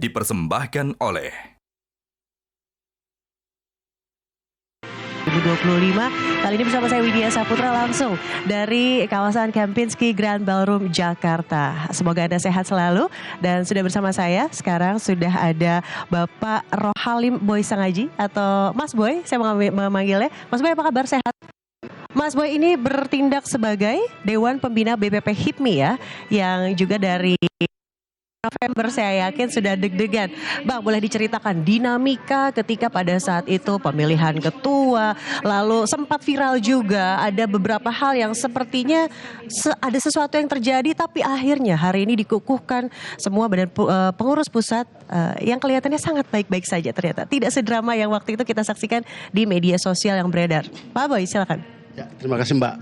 dipersembahkan oleh 2025. Kali ini bersama saya Widya Saputra langsung dari kawasan Kempinski Grand Ballroom Jakarta. Semoga Anda sehat selalu dan sudah bersama saya sekarang sudah ada Bapak Rohalim Boy Sangaji atau Mas Boy, saya memanggilnya. Mas Boy, apa kabar, sehat? Mas Boy ini bertindak sebagai Dewan Pembina BPP HIPMI ya, yang juga dari November saya yakin sudah deg-degan. Bang, boleh diceritakan dinamika ketika pada saat itu pemilihan ketua, lalu sempat viral juga ada beberapa hal yang sepertinya ada sesuatu yang terjadi tapi akhirnya hari ini dikukuhkan semua badan pengurus pusat yang kelihatannya sangat baik-baik saja ternyata. Tidak sedrama yang waktu itu kita saksikan di media sosial yang beredar. Pak Boy, silakan. Ya, terima kasih Mbak.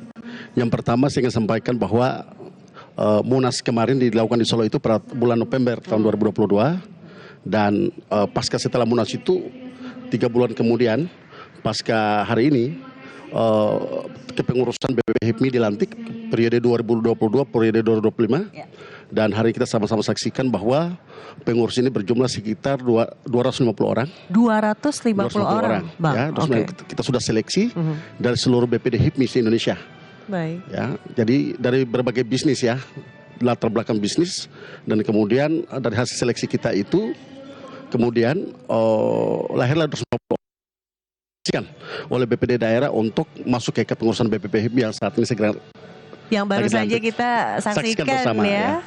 Yang pertama saya ingin sampaikan bahwa Munas kemarin dilakukan di Solo itu pada bulan November tahun 2022 dan pasca setelah Munas itu 3 bulan kemudian pasca hari ini kepengurusan BPP HIPMI dilantik periode 2022 periode 2025 dan hari kita sama-sama saksikan bahwa pengurus ini berjumlah sekitar 250 orang. 250 orang, Bang. Ya, kita sudah seleksi dari seluruh BPD HIPMI di Indonesia. Baik. Ya, jadi dari berbagai bisnis ya, latar belakang bisnis dan kemudian dari hasil seleksi kita itu kemudian lahirlah 250 oleh BPD daerah untuk masuk ke kepengurusan BPP HIPMI yang saat ini segera yang baru saja kita saksikan bersama, ya.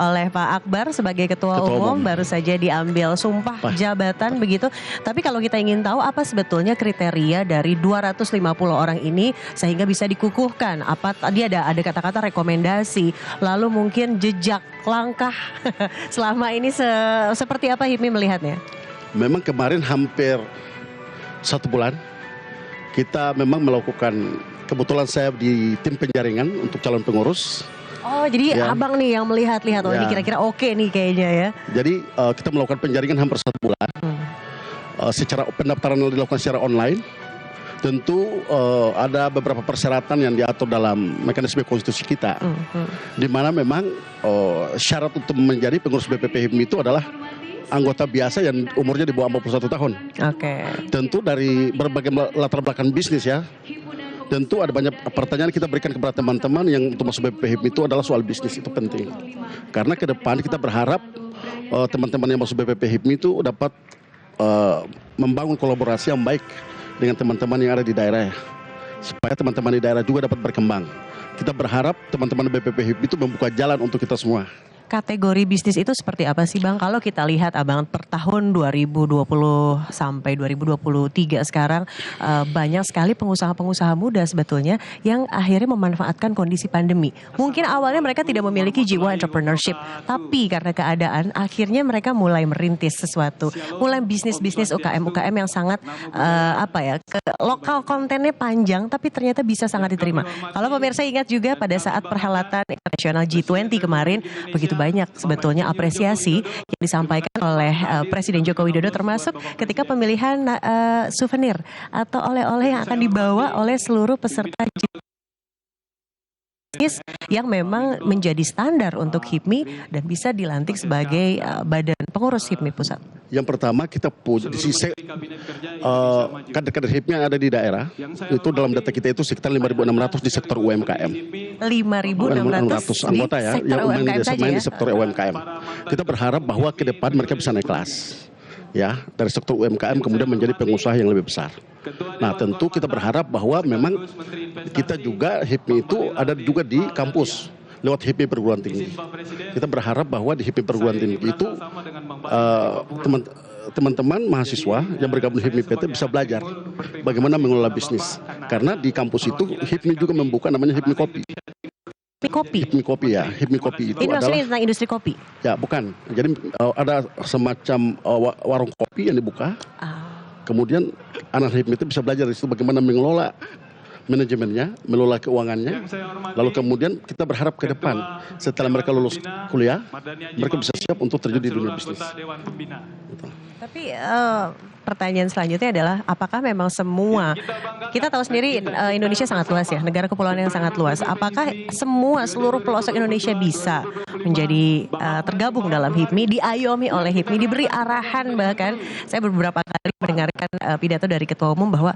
Oleh Pak Akbar sebagai Ketua Umum baru saja diambil sumpah jabatan begitu. Tapi kalau kita ingin tahu apa sebetulnya kriteria dari 250 orang ini sehingga bisa dikukuhkan, apa tadi ada kata-kata rekomendasi, lalu mungkin jejak langkah selama ini seperti apa HIPMI melihatnya? Memang kemarin hampir 1 bulan kita memang melakukan, kebetulan saya di tim penjaringan untuk calon pengurus. Oh, jadi ya, abang nih yang melihat-lihat, oh ya, ini kira-kira oke nih kayaknya ya. Jadi kita melakukan penjaringan hampir 1 bulan. Secara pendaftaran dilakukan secara online. Tentu ada beberapa persyaratan yang diatur dalam mekanisme konstitusi kita. Di mana memang syarat untuk menjadi pengurus BPP HIPMI itu adalah anggota biasa yang umurnya di bawah 41 tahun. Oke. Tentu dari berbagai latar belakang bisnis ya. Tentu ada banyak pertanyaan kita berikan kepada teman-teman yang untuk masuk BPP HIPMI itu adalah soal bisnis, itu penting. Karena ke depan kita berharap teman-teman yang masuk BPP HIPMI itu dapat membangun kolaborasi yang baik dengan teman-teman yang ada di daerah ya. Supaya teman-teman di daerah juga dapat berkembang. Kita berharap teman-teman BPP HIPMI itu membuka jalan untuk kita semua. Kategori bisnis itu seperti apa sih Bang? Kalau kita lihat Abang per tahun 2020 sampai 2023 sekarang banyak sekali pengusaha-pengusaha muda sebetulnya yang akhirnya memanfaatkan kondisi pandemi. Mungkin awalnya mereka tidak memiliki jiwa entrepreneurship, tapi karena keadaan akhirnya mereka mulai merintis sesuatu. Mulai bisnis-bisnis UKM-UKM yang sangat lokal kontennya panjang tapi ternyata bisa sangat diterima. Kalau pemirsa ingat juga pada saat perhelatan internasional G20 kemarin, begitu banyak sebetulnya apresiasi yang disampaikan oleh Presiden Joko Widodo termasuk ketika pemilihan souvenir atau oleh-oleh yang akan dibawa oleh seluruh peserta yang memang menjadi standar untuk HIPMI dan bisa dilantik sebagai badan pengurus HIPMI pusat. Yang pertama kita punya di sisi kader-kader HIPMI yang ada di daerah itu dalam data kita itu sekitar 5.600 di sektor UMKM. 5.600 anggota ya yang main di sektor UMKM. Kita berharap bahwa ke depan mereka bisa naik kelas. Ya, dari sektor UMKM kemudian menjadi pengusaha yang lebih besar. Nah, tentu kita berharap bahwa memang kita juga HIPMI itu ada juga di kampus lewat HIPMI perguruan tinggi. Kita berharap bahwa di HIPMI perguruan tinggi itu teman-teman mahasiswa yang bergabung di HIPMI PT bisa belajar bagaimana mengelola bisnis. Karena di kampus itu HIPMI juga membuka namanya HIPMI Kopi. HIPMI Kopi ya, HIPMI Kopi itu ini maksudnya tentang industri kopi? Ya bukan, jadi ada semacam warung kopi yang dibuka. Kemudian anak HIPMI itu bisa belajar di situ bagaimana mengelola manajemennya, mengelola keuangannya. Lalu kemudian kita berharap ke depan setelah mereka lulus kuliah, mereka bisa siap untuk terjun di dunia bisnis. Tapi pertanyaan selanjutnya adalah apakah memang semua, kita tahu sendiri Indonesia sangat luas ya, negara kepulauan yang sangat luas. Apakah seluruh pelosok Indonesia bisa menjadi tergabung dalam HIPMI, diayomi oleh HIPMI, diberi arahan? Bahkan saya beberapa kali mendengarkan pidato dari Ketua Umum bahwa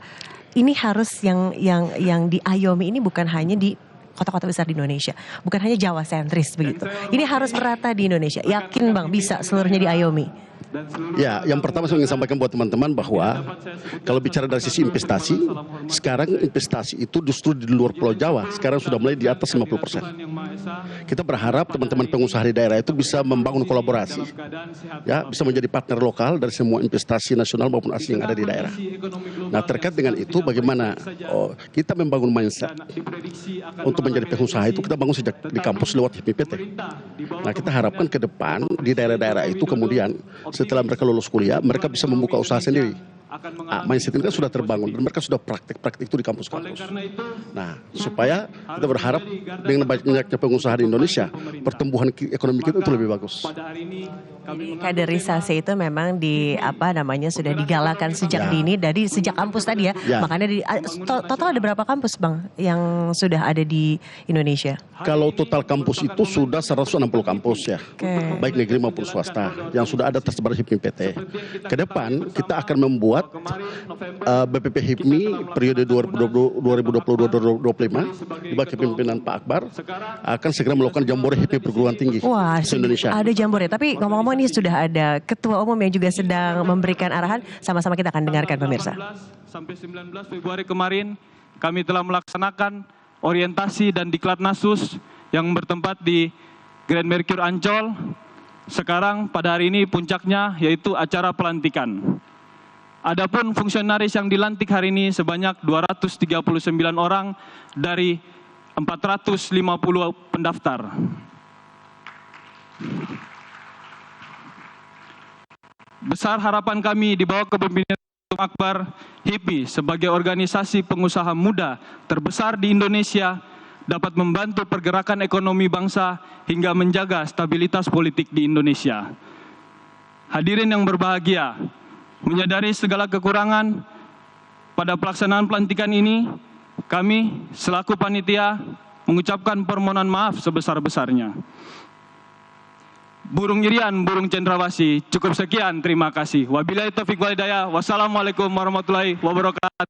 ini harus yang diayomi ini bukan hanya di kota-kota besar di Indonesia, bukan hanya Jawa sentris begitu. Ini harus merata di Indonesia. Yakin Bang bisa seluruhnya diayomi? Ya, yang pertama saya ingin sampaikan buat teman-teman bahwa kalau bicara dari sisi investasi, sekarang investasi itu justru di luar Pulau Jawa, sekarang sudah mulai di atas 50%. Kita berharap teman-teman pengusaha di daerah itu bisa membangun kolaborasi, ya, bisa menjadi partner lokal dari semua investasi nasional maupun asing yang ada di daerah. Nah, terkait dengan itu bagaimana kita membangun mindset untuk menjadi pengusaha itu kita bangun sejak di kampus lewat HIPMI-PT. Nah, kita harapkan ke depan di daerah-daerah itu kemudian setelah mereka lulus kuliah, mereka bisa membuka usaha sendiri. Mindset ini kan sudah terbangun dan mereka sudah praktik itu di kampus-kampus. Nah, supaya kita berharap dengan banyaknya pengusaha di Indonesia, pertumbuhan ekonomi kita itu lebih bagus. Jadi kaderisasi itu memang sudah digalakan sejak dini dari sejak kampus tadi ya. Makanya total ada berapa kampus Bang yang sudah ada di Indonesia? Kalau total kampus itu sudah 160 kampus ya. Baik negeri maupun swasta yang sudah ada tersebar HIPMI-PT. Ke depan kita akan membuat BPP HIPMI periode 2022-2025 di bawah kepemimpinan Pak Akbar akan segera melakukan jambore HIPMI perguruan tinggi se-Indonesia. Ada jambore, tapi ngomong-ngomong ini sudah ada Ketua Umum yang juga sedang memberikan arahan, sama-sama kita akan dengarkan pemirsa. Sampai 19 Februari kemarin kami telah melaksanakan orientasi dan diklat Nasus yang bertempat di Grand Mercure Ancol. Sekarang pada hari ini puncaknya yaitu acara pelantikan. Adapun fungsionaris yang dilantik hari ini sebanyak 239 orang dari 450 pendaftar. Besar harapan kami di bawah kepemimpinan Akbar, HIPMI sebagai organisasi pengusaha muda terbesar di Indonesia dapat membantu pergerakan ekonomi bangsa hingga menjaga stabilitas politik di Indonesia. Hadirin yang berbahagia, menyadari segala kekurangan pada pelaksanaan pelantikan ini, kami selaku panitia mengucapkan permohonan maaf sebesar-besarnya. Burung Irian, burung cendrawasih, cukup sekian, terima kasih. Wabillahi taufiq wal hidayah. Wassalamualaikum warahmatullahi wabarakatuh.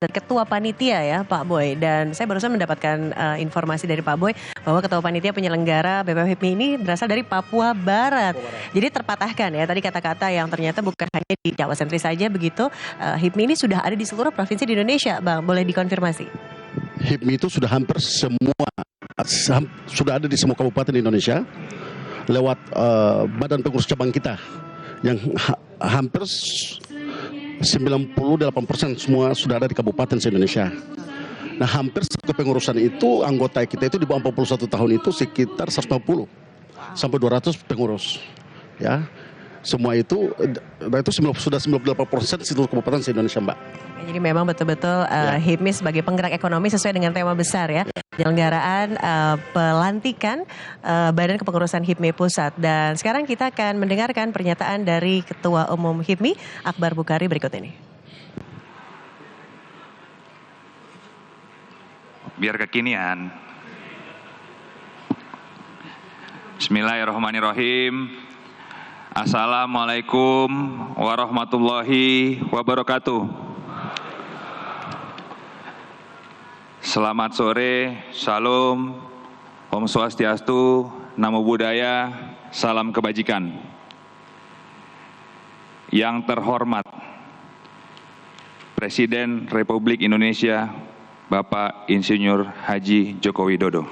Ketua Panitia ya Pak Boy, dan saya barusan mendapatkan informasi dari Pak Boy bahwa Ketua Panitia penyelenggara BPP HIPMI ini berasal dari Papua Barat. Jadi terpatahkan ya tadi kata-kata yang ternyata bukan hanya di Jawa sentris saja begitu. HIPMI ini sudah ada di seluruh provinsi di Indonesia, Bang. Boleh dikonfirmasi? HIPMI itu sudah hampir sudah ada di semua kabupaten di Indonesia lewat badan pengurus cabang kita yang hampir 98% semua sudah ada di kabupaten se-Indonesia. Nah, hampir satu pengurusan itu anggota kita itu di bawah 41 tahun itu sekitar 150 sampai 200 pengurus. Ya. Semua itu sudah 98% seluruh kabupaten se-Indonesia, Mbak. Jadi memang betul-betul HIPMI sebagai penggerak ekonomi sesuai dengan tema besar ya. Penyelenggaraan pelantikan Badan Kepengurusan HIPMI Pusat. Dan sekarang kita akan mendengarkan pernyataan dari Ketua Umum HIPMI Akbar Bukhari berikut ini. Biar kekinian. Bismillahirrahmanirrahim. Assalamualaikum warahmatullahi wabarakatuh. Selamat sore, Shalom, Om Swastiastu, Namo Buddhaya, Salam Kebajikan. Yang terhormat Presiden Republik Indonesia, Bapak Insinyur Haji Joko Widodo.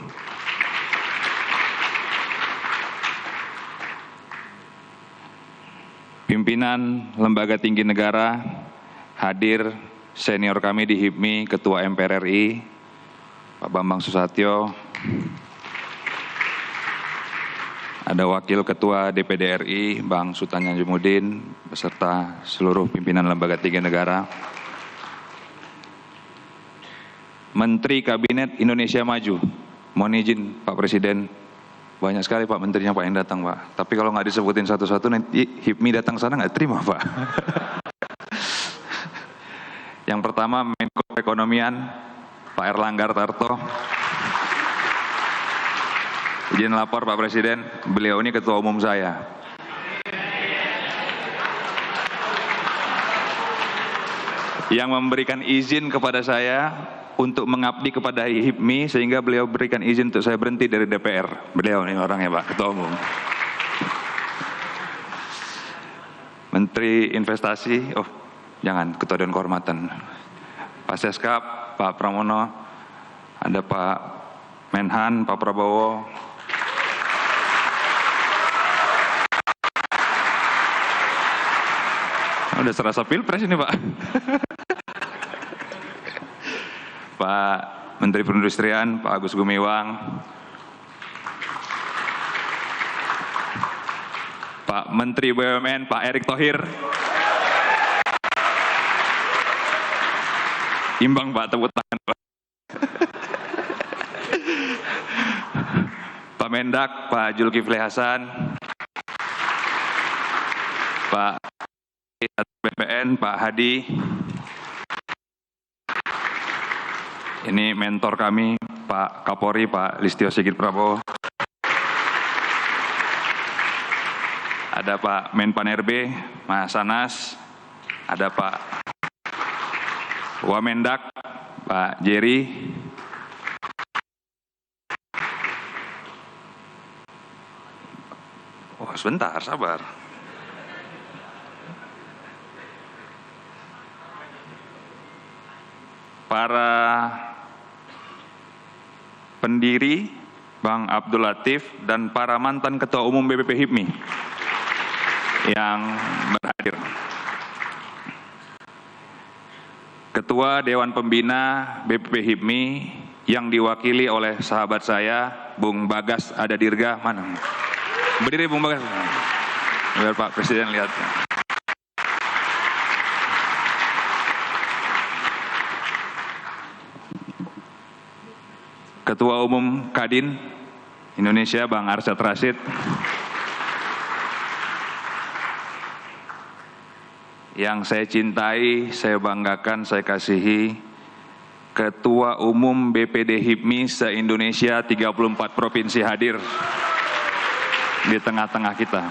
Pimpinan Lembaga Tinggi Negara, hadir senior kami di HIPMI, Ketua MPR RI, Pak Bambang Susatyo, ada Wakil Ketua DPD RI, Bang Sultan Najamudin, beserta seluruh pimpinan Lembaga Tinggi Negara, Menteri Kabinet Indonesia Maju. Mohon izin Pak Presiden, banyak sekali Pak Menterinya Pak yang datang Pak. Tapi kalau nggak disebutin satu-satu nanti HIPMI datang sana nggak terima Pak. Yang pertama Menko Perekonomian Pak Erlangga Tarto. Izin lapor Pak Presiden, beliau ini Ketua Umum saya. Yang memberikan izin kepada saya untuk mengabdi kepada HIPMI, sehingga beliau berikan izin untuk saya berhenti dari DPR. Beliau ini orangnya Pak, Ketua Umum. Menteri Investasi, jangan, Ketua Dewan Kehormatan. Pak Seskap, Pak Pramono, ada Pak Menhan, Pak Prabowo. Udah serasa pilpres ini Pak. Pak Menteri Perindustrian, Pak Agus Gumiwang, Pak Menteri BUMN, Pak Erick Thohir. Imbang Pak, tepuk tangan Pak. Pak Mendak, Pak Zulkifli Hasan, Pak BPN, Pak Hadi. Ini mentor kami, Pak Kapolri, Pak Listio Sigit Prabowo. Ada Pak Menpan RB, Mas Anas. Ada Pak Wamendak, Pak Jerry. Oh, sebentar, sabar. Para pendiri, Bang Abdul Latif, dan para mantan Ketua Umum BPP HIPMI yang berhadir. Ketua Dewan Pembina BPP HIPMI yang diwakili oleh sahabat saya, Bung Bagas Adadirga. Mana? Berdiri Bung Bagas. Biar Pak Presiden lihat. Ketua Umum Kadin Indonesia, Bang Arsyad Rashid. Yang saya cintai, saya banggakan, saya kasihi, Ketua Umum BPD HIPMI se-Indonesia 34 provinsi hadir di tengah-tengah kita.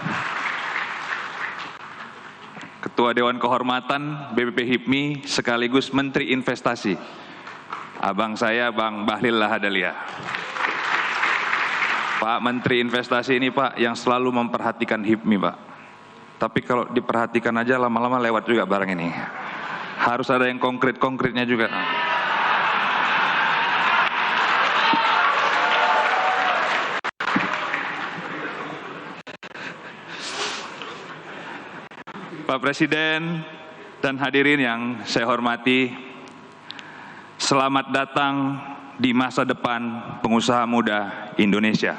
Ketua Dewan Kehormatan BPP HIPMI sekaligus Menteri Investasi, abang saya Bang Bahlil Lahadalia. Pak Menteri Investasi ini Pak yang selalu memperhatikan HIPMI Pak. Tapi kalau diperhatikan aja lama-lama lewat juga barang ini. Harus ada yang konkret-konkretnya juga. Pak Presiden dan hadirin yang saya hormati, selamat datang di masa depan pengusaha muda Indonesia.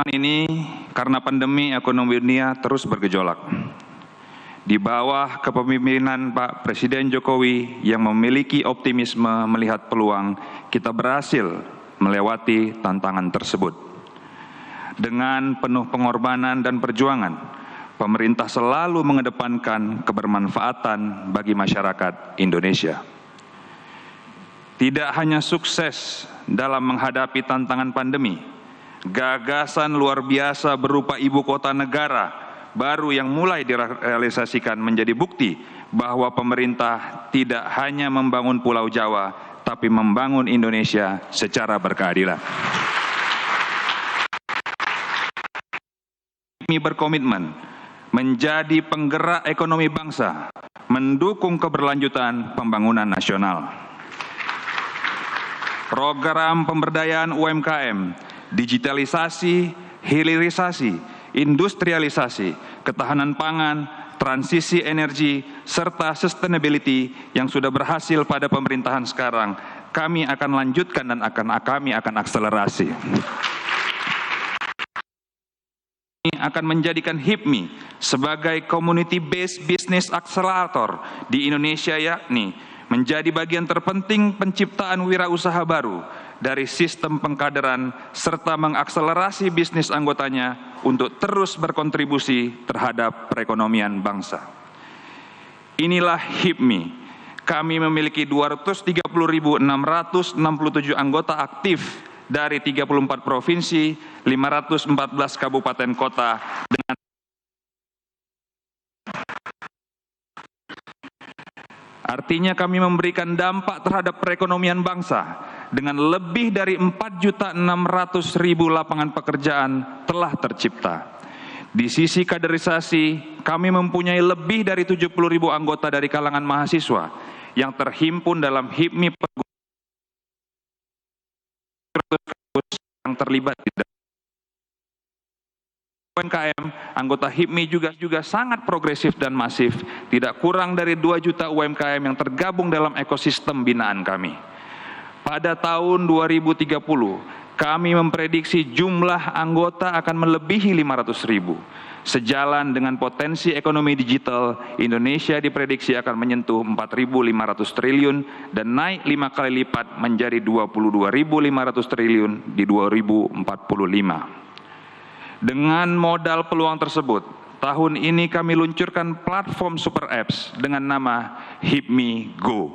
Ini karena pandemi ekonomi dunia terus bergejolak. Di bawah kepemimpinan Pak Presiden Jokowi yang memiliki optimisme melihat peluang, kita berhasil melewati tantangan tersebut. Dengan penuh pengorbanan dan perjuangan, pemerintah selalu mengedepankan kebermanfaatan bagi masyarakat Indonesia. Tidak hanya sukses dalam menghadapi tantangan pandemi, gagasan luar biasa berupa ibu kota negara baru yang mulai direalisasikan menjadi bukti bahwa pemerintah tidak hanya membangun Pulau Jawa, tapi membangun Indonesia secara berkeadilan. Kami berkomitmen menjadi penggerak ekonomi bangsa, mendukung keberlanjutan pembangunan nasional. Program pemberdayaan UMKM, digitalisasi, hilirisasi, industrialisasi, ketahanan pangan, transisi energi, serta sustainability yang sudah berhasil pada pemerintahan sekarang, kami akan lanjutkan dan kami akan akselerasi. Ini akan menjadikan HIPMI sebagai community-based business accelerator di Indonesia, yakni menjadi bagian terpenting penciptaan wirausaha baru dari sistem pengkaderan serta mengakselerasi bisnis anggotanya untuk terus berkontribusi terhadap perekonomian bangsa. Inilah HIPMI. Kami memiliki 230.667 anggota aktif dari 34 provinsi, 514 kabupaten kota dengan artinya kami memberikan dampak terhadap perekonomian bangsa dengan lebih dari 4.600.000 lapangan pekerjaan telah tercipta. Di sisi kaderisasi, kami mempunyai lebih dari 70.000 anggota dari kalangan mahasiswa yang terhimpun dalam HIPMI yang terlibat di dalam UMKM. Anggota HIPMI juga sangat progresif dan masif, tidak kurang dari 2 juta UMKM yang tergabung dalam ekosistem binaan kami. Pada tahun 2030, kami memprediksi jumlah anggota akan melebihi 500.000. Sejalan dengan potensi ekonomi digital, Indonesia diprediksi akan menyentuh 4.500 triliun dan naik 5 kali lipat menjadi 22.500 triliun di 2045. Dengan modal peluang tersebut, tahun ini kami luncurkan platform super apps dengan nama HIPMI Go.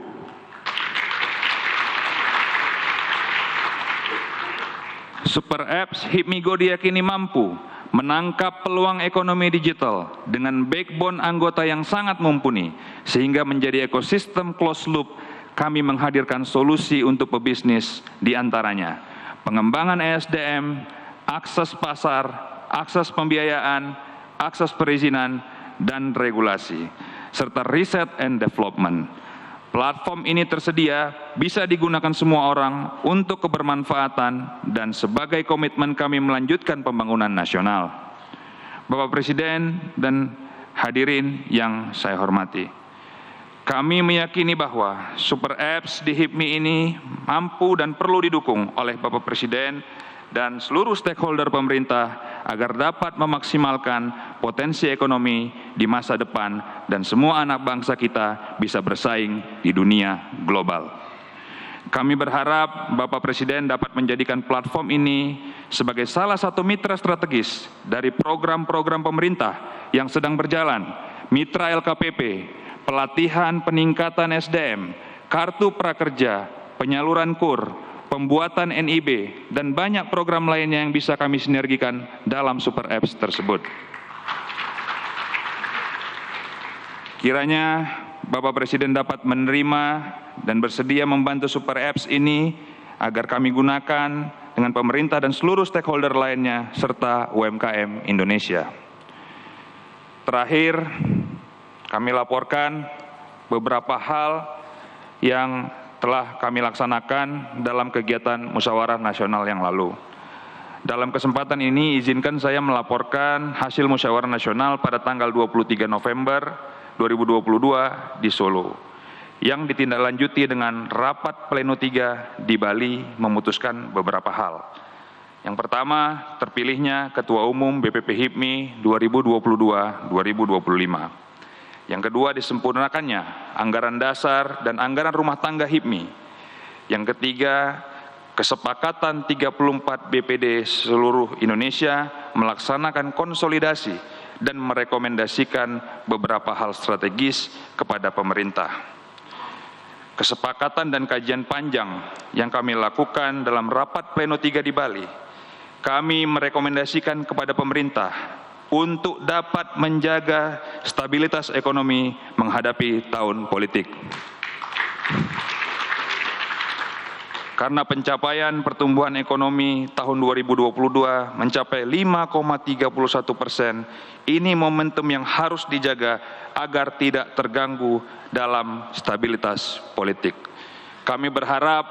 Super apps HIPMI Go diyakini mampu menangkap peluang ekonomi digital dengan backbone anggota yang sangat mumpuni, sehingga menjadi ekosistem closed loop. Kami menghadirkan solusi untuk pebisnis, di antaranya pengembangan ESDM, akses pasar, akses pembiayaan, akses perizinan, dan regulasi, serta riset and development. Platform ini tersedia, bisa digunakan semua orang untuk kebermanfaatan dan sebagai komitmen kami melanjutkan pembangunan nasional. Bapak Presiden dan hadirin yang saya hormati, kami meyakini bahwa super apps di HIPMI ini mampu dan perlu didukung oleh Bapak Presiden dan seluruh stakeholder pemerintah agar dapat memaksimalkan potensi ekonomi di masa depan dan semua anak bangsa kita bisa bersaing di dunia global. Kami berharap Bapak Presiden dapat menjadikan platform ini sebagai salah satu mitra strategis dari program-program pemerintah yang sedang berjalan, mitra LKPP, pelatihan peningkatan SDM, kartu prakerja, penyaluran KUR, pembuatan NIB, dan banyak program lainnya yang bisa kami sinergikan dalam super apps tersebut. Kiranya Bapak Presiden dapat menerima dan bersedia membantu super apps ini agar kami gunakan dengan pemerintah dan seluruh stakeholder lainnya serta UMKM Indonesia. Terakhir, kami laporkan beberapa hal yang telah kami laksanakan dalam kegiatan musyawarah nasional yang lalu. Dalam kesempatan ini, izinkan saya melaporkan hasil musyawarah nasional pada tanggal 23 November 2022 di Solo, yang ditindaklanjuti dengan rapat pleno 3 di Bali memutuskan beberapa hal. Yang pertama, terpilihnya Ketua Umum BPP HIPMI 2022-2025. Yang kedua, disempurnakannya anggaran dasar dan anggaran rumah tangga HIPMI. Yang ketiga, kesepakatan 34 BPD seluruh Indonesia melaksanakan konsolidasi dan merekomendasikan beberapa hal strategis kepada pemerintah. Kesepakatan dan kajian panjang yang kami lakukan dalam rapat pleno 3 di Bali, kami merekomendasikan kepada pemerintah untuk dapat menjaga stabilitas ekonomi menghadapi tahun politik. Karena pencapaian pertumbuhan ekonomi tahun 2022 mencapai 5,31%, ini momentum yang harus dijaga agar tidak terganggu dalam stabilitas politik. Kami berharap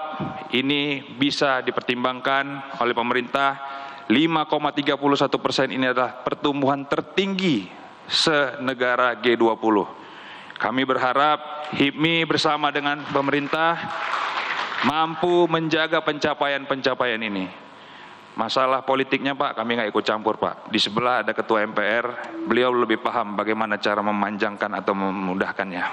ini bisa dipertimbangkan oleh pemerintah. 5,31% ini adalah pertumbuhan tertinggi se-negara G20. Kami berharap HIPMI bersama dengan pemerintah mampu menjaga pencapaian-pencapaian ini. Masalah politiknya Pak, kami nggak ikut campur Pak. Di sebelah ada Ketua MPR, beliau lebih paham bagaimana cara memanjangkan atau memudahkannya.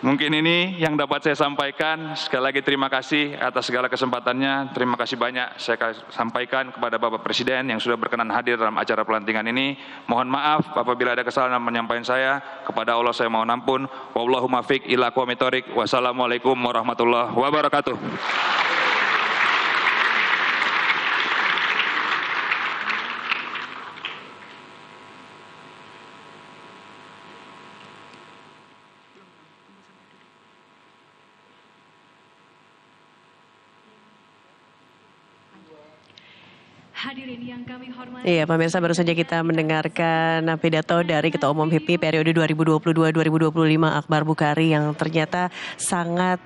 Mungkin ini yang dapat saya sampaikan. Sekali lagi terima kasih atas segala kesempatannya. Terima kasih banyak saya sampaikan kepada Bapak Presiden yang sudah berkenan hadir dalam acara pelantikan ini. Mohon maaf apabila ada kesalahan dalam penyampaian saya. Kepada Allah saya mohon ampun. Wallahu muwaffiq ila aqwamit thoriq. Wassalamualaikum warahmatullahi wabarakatuh. Hadirin yang kami hormati. Iya, pemirsa, baru saja kita mendengarkan pidato dari Ketua Umum HIPMI periode 2022-2025 Akbar Bukhari yang ternyata sangat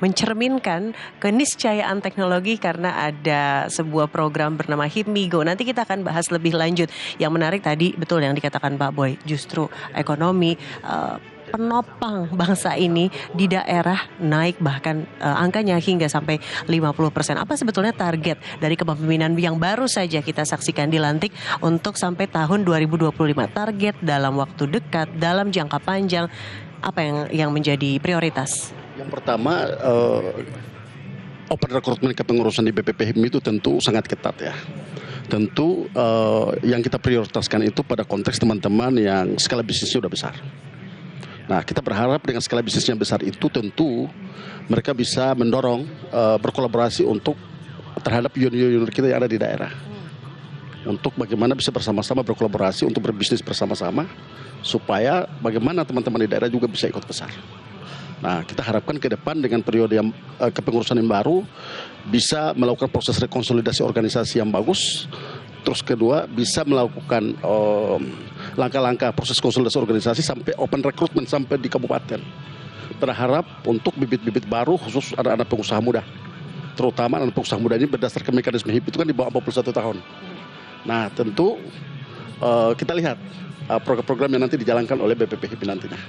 mencerminkan keniscayaan teknologi karena ada sebuah program bernama HIPMI Go. Nanti kita akan bahas lebih lanjut. Yang menarik tadi betul yang dikatakan Pak Boy, justru ekonomi penopang bangsa ini di daerah naik bahkan angkanya hingga sampai 50%. Apa sebetulnya target dari kepemimpinan yang baru saja kita saksikan dilantik untuk sampai tahun 2025? Target dalam waktu dekat, dalam jangka panjang, apa yang menjadi prioritas? Yang pertama, open recruitment kepengurusan di BPP HIPMI itu tentu sangat ketat ya. Tentu yang kita prioritaskan itu pada konteks teman-teman yang skala bisnisnya sudah besar. Nah, kita berharap dengan skala bisnisnya besar itu tentu mereka bisa mendorong berkolaborasi untuk terhadap junior-junior kita yang ada di daerah. Untuk bagaimana bisa bersama-sama berkolaborasi untuk berbisnis bersama-sama supaya bagaimana teman-teman di daerah juga bisa ikut besar. Nah, kita harapkan ke depan dengan periode yang kepengurusan yang baru bisa melakukan proses rekonsolidasi organisasi yang bagus. Terus kedua, bisa melakukan langkah-langkah proses konsolidasi organisasi sampai open recruitment sampai di kabupaten. Berharap untuk bibit-bibit baru khusus anak-anak pengusaha muda. Terutama anak pengusaha muda ini berdasarkan mekanisme HIP itu kan di bawah 41 tahun. Nah, tentu kita lihat program-program yang nanti dijalankan oleh BPP HIP nantinya.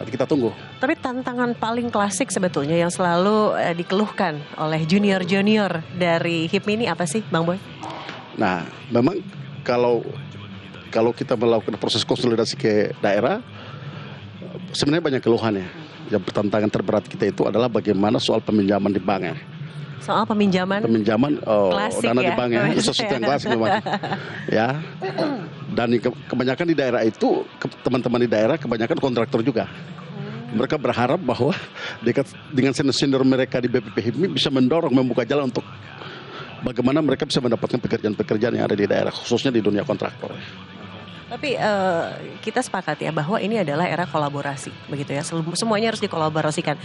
Nanti kita tunggu. Tapi tantangan paling klasik sebetulnya yang selalu dikeluhkan oleh junior-junior dari HIPMI ini apa sih, Bang Boy? Nah, memang kalau kita melakukan proses konsolidasi ke daerah, sebenarnya banyak keluhan ya. Yang tantangan terberat kita itu adalah bagaimana soal peminjaman di bank ya. Soal peminjaman klasik dana ya, di bank ya, itu sesuatu yang klasik memang. Ya. Dan kebanyakan di daerah itu, teman-teman di daerah kebanyakan kontraktor juga. Mereka berharap bahwa dengan senior mereka di BPP HIPMI bisa mendorong, membuka jalan untuk bagaimana mereka bisa mendapatkan pekerjaan-pekerjaan yang ada di daerah, khususnya di dunia kontraktor. Tapi kita sepakat ya bahwa ini adalah era kolaborasi, begitu ya. Semuanya harus dikolaborasikan.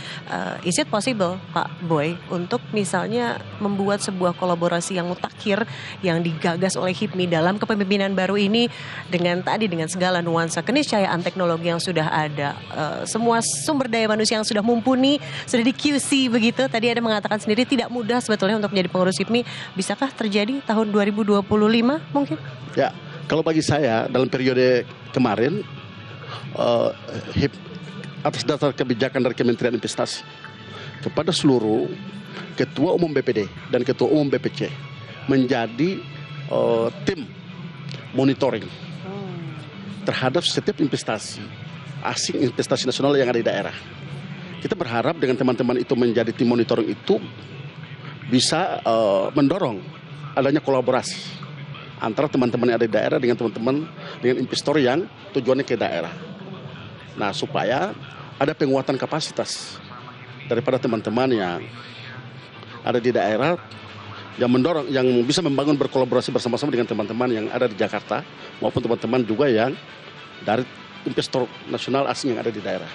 Is it possible, Pak Boy, untuk misalnya membuat sebuah kolaborasi yang mutakhir yang digagas oleh HIPMI dalam kepemimpinan baru ini dengan segala nuansa keniscayaan teknologi yang sudah ada, semua sumber daya manusia yang sudah mumpuni, sudah di QC begitu. Tadi ada mengatakan sendiri tidak mudah sebetulnya untuk menjadi pengurus HIPMI. Bisakah terjadi tahun 2025 mungkin? Ya. Kalau bagi saya dalam periode kemarin atas dasar kebijakan dari Kementerian Investasi kepada seluruh Ketua Umum BPD dan Ketua Umum BPC menjadi tim monitoring terhadap setiap investasi asing, investasi nasional yang ada di daerah. Kita berharap dengan teman-teman itu menjadi tim monitoring itu bisa mendorong adanya kolaborasi antara teman-teman yang ada di daerah dengan teman-teman dengan investor yang tujuannya ke daerah. Nah, supaya ada penguatan kapasitas daripada teman-teman yang ada di daerah yang mendorong, yang bisa membangun berkolaborasi bersama-sama dengan teman-teman yang ada di Jakarta maupun teman-teman juga yang dari investor nasional asing yang ada di daerah.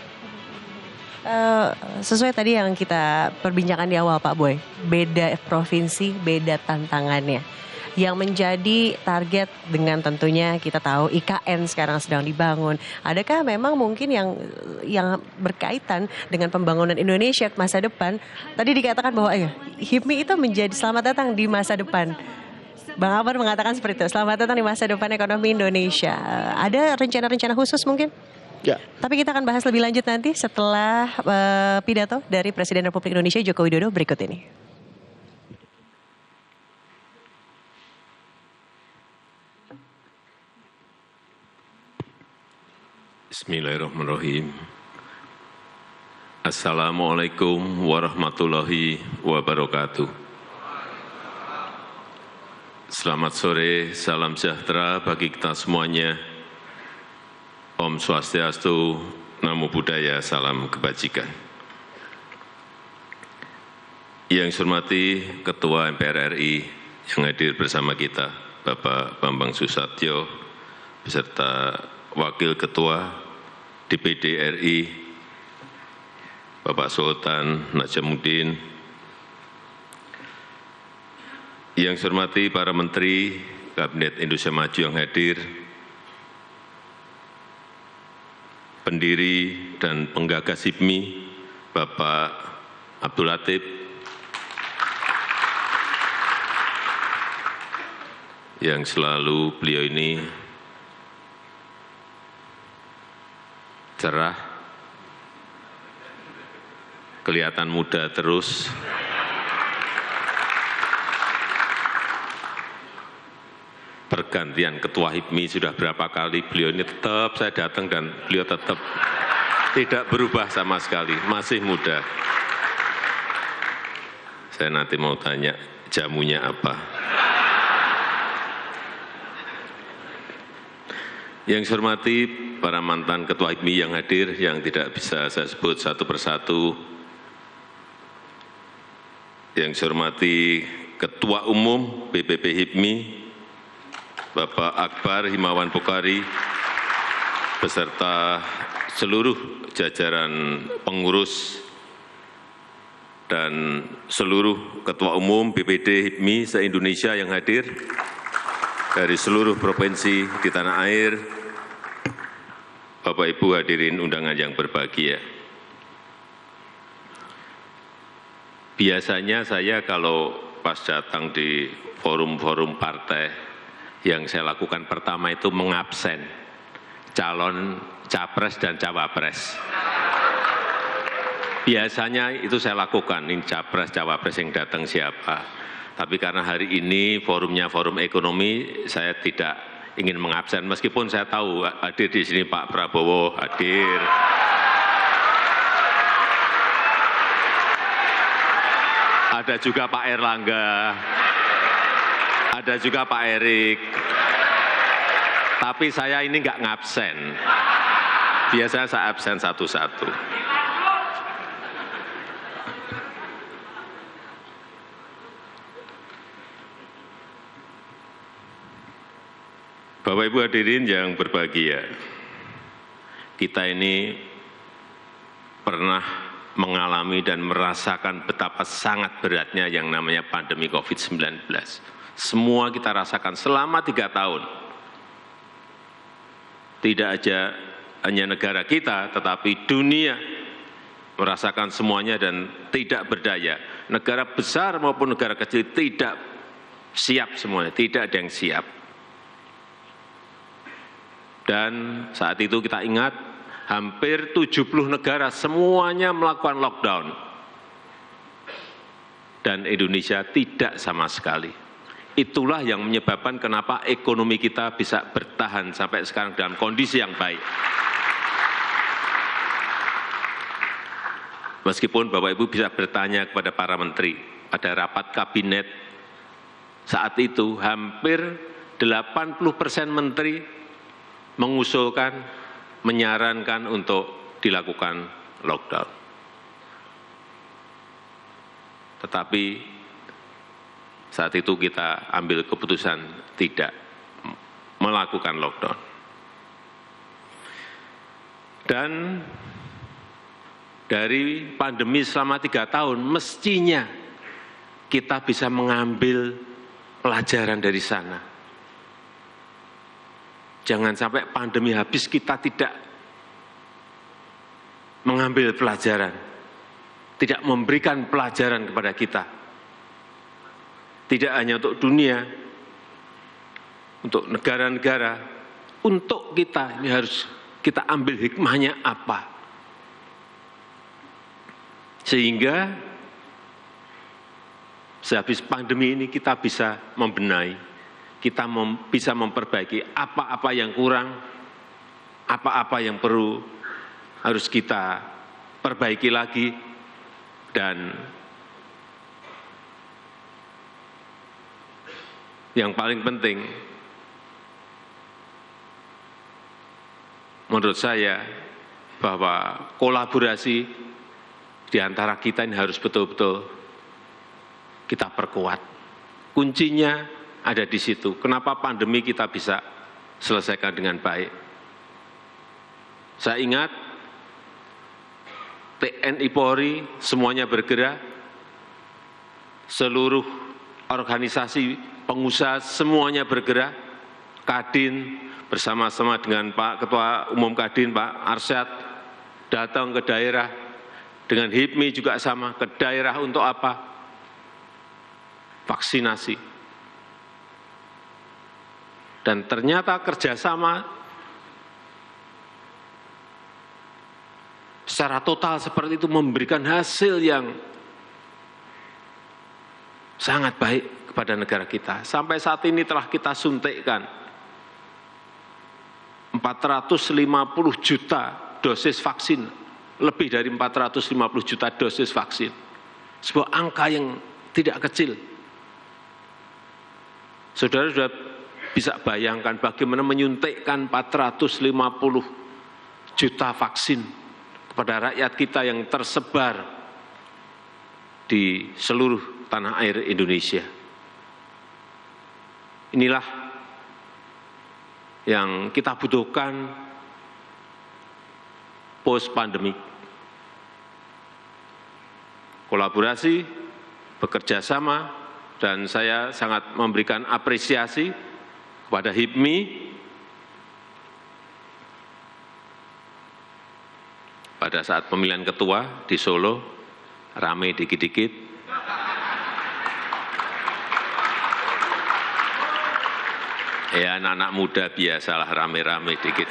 Sesuai tadi yang kita perbincangkan di awal Pak Boy, beda provinsi, beda tantangannya. Yang menjadi target dengan tentunya kita tahu IKN sekarang sedang dibangun. Adakah memang mungkin yang berkaitan dengan pembangunan Indonesia masa depan? Tadi dikatakan bahwa HIPMI itu menjadi selamat datang di masa depan. Bang Akbar mengatakan seperti itu, selamat datang di masa depan ekonomi Indonesia. Ada rencana-rencana khusus mungkin? Ya. Tapi kita akan bahas lebih lanjut nanti setelah pidato dari Presiden Republik Indonesia Joko Widodo berikut ini. Bismillahirrahmanirrahim. Assalamualaikum warahmatullahi wabarakatuh. Selamat sore, salam sejahtera bagi kita semuanya. Om Swastiastu, Namo Buddhaya, salam kebajikan. Yang saya hormati Ketua MPR RI yang hadir bersama kita, Bapak Bambang Susatyo, beserta Wakil Ketua DPD RI, Bapak Sultan Najamuddin, yang saya hormati para Menteri Kabinet Indonesia Maju yang hadir, pendiri dan penggagas HIPMI, Bapak Abdul Latif, yang selalu beliau ini cerah, kelihatan muda terus, pergantian ketua HIPMI sudah berapa kali, beliau ini tetap saya datang dan beliau tetap tidak berubah sama sekali, masih muda. Saya nanti mau tanya jamunya apa. Yang saya hormati para mantan ketua HIPMI yang hadir, yang tidak bisa saya sebut satu persatu. Yang saya hormati Ketua Umum PPP HIPMI, Bapak Akbar Himawan Bukhari, beserta seluruh jajaran pengurus dan seluruh Ketua Umum BPD HIPMI se-Indonesia yang hadir dari seluruh provinsi di tanah air, Bapak Ibu hadirin undangan yang berbahagia. Biasanya saya kalau pas datang di forum-forum partai, yang saya lakukan pertama itu mengabsen calon capres dan cawapres. Biasanya itu saya lakukan, ini capres, cawapres yang datang siapa. Tapi karena hari ini forumnya forum ekonomi, saya tidak ingin mengabsen, meskipun saya tahu hadir di sini Pak Prabowo hadir. Ada juga Pak Erlangga, ada juga Pak Erik. Tapi saya ini nggak ngabsen. Biasanya saya absen satu-satu. Bapak Ibu hadirin yang berbahagia, kita ini pernah mengalami dan merasakan betapa sangat beratnya yang namanya pandemi COVID-19. Semua kita rasakan selama 3 tahun. Tidak aja hanya negara kita, tetapi dunia merasakan semuanya dan tidak berdaya. Negara besar maupun negara kecil tidak siap semuanya, tidak ada yang siap. Dan saat itu kita ingat, hampir 70 negara semuanya melakukan lockdown. Dan Indonesia tidak sama sekali. Itulah yang menyebabkan kenapa ekonomi kita bisa bertahan sampai sekarang dalam kondisi yang baik. Meskipun Bapak Ibu bisa bertanya kepada para menteri, pada rapat kabinet saat itu hampir 80% menteri mengusulkan, menyarankan untuk dilakukan lockdown. Tetapi saat itu kita ambil keputusan tidak melakukan lockdown. Dan dari pandemi selama 3 tahun, mestinya kita bisa mengambil pelajaran dari sana. Jangan sampai pandemi habis kita tidak mengambil pelajaran, tidak memberikan pelajaran kepada kita. Tidak hanya untuk dunia, untuk negara-negara, untuk kita, ini harus kita ambil hikmahnya apa. Sehingga sehabis pandemi ini kita bisa membenahi, kita bisa memperbaiki apa-apa yang kurang, apa-apa yang perlu harus kita perbaiki lagi, dan yang paling penting menurut saya bahwa kolaborasi di antara kita ini harus betul-betul kita perkuat. Kuncinya ada di situ. Kenapa pandemi kita bisa selesaikan dengan baik? Saya ingat TNI Polri semuanya bergerak, seluruh organisasi pengusaha semuanya bergerak, Kadin bersama-sama dengan Pak Ketua Umum Kadin, Pak Arsyad, datang ke daerah, dengan HIPMI juga sama, ke daerah untuk apa? Vaksinasi. Dan ternyata kerjasama secara total seperti itu memberikan hasil yang sangat baik kepada negara kita. Sampai saat ini telah kita suntikkan 450 juta dosis vaksin, lebih dari 450 juta dosis vaksin. Sebuah angka yang tidak kecil. Saudara sudah bisa bayangkan bagaimana menyuntikkan 450 juta vaksin kepada rakyat kita yang tersebar di seluruh tanah air Indonesia. Inilah yang kita butuhkan post-pandemik. Kolaborasi, bekerja sama, dan saya sangat memberikan apresiasi kepada HIPMI pada saat pemilihan ketua di Solo, rame dikit-dikit. Ya, anak-anak muda biasalah rame-rame dikit.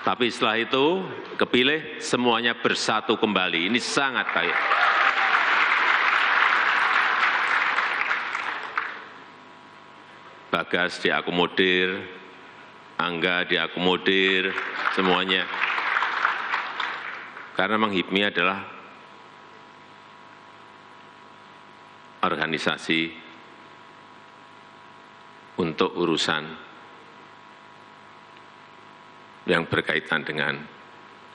Tapi setelah itu kepilih, semuanya bersatu kembali. Ini sangat baik. Bagas diakomodir, Angga diakomodir, semuanya. Karena memang HIPMI adalah organisasi untuk urusan yang berkaitan dengan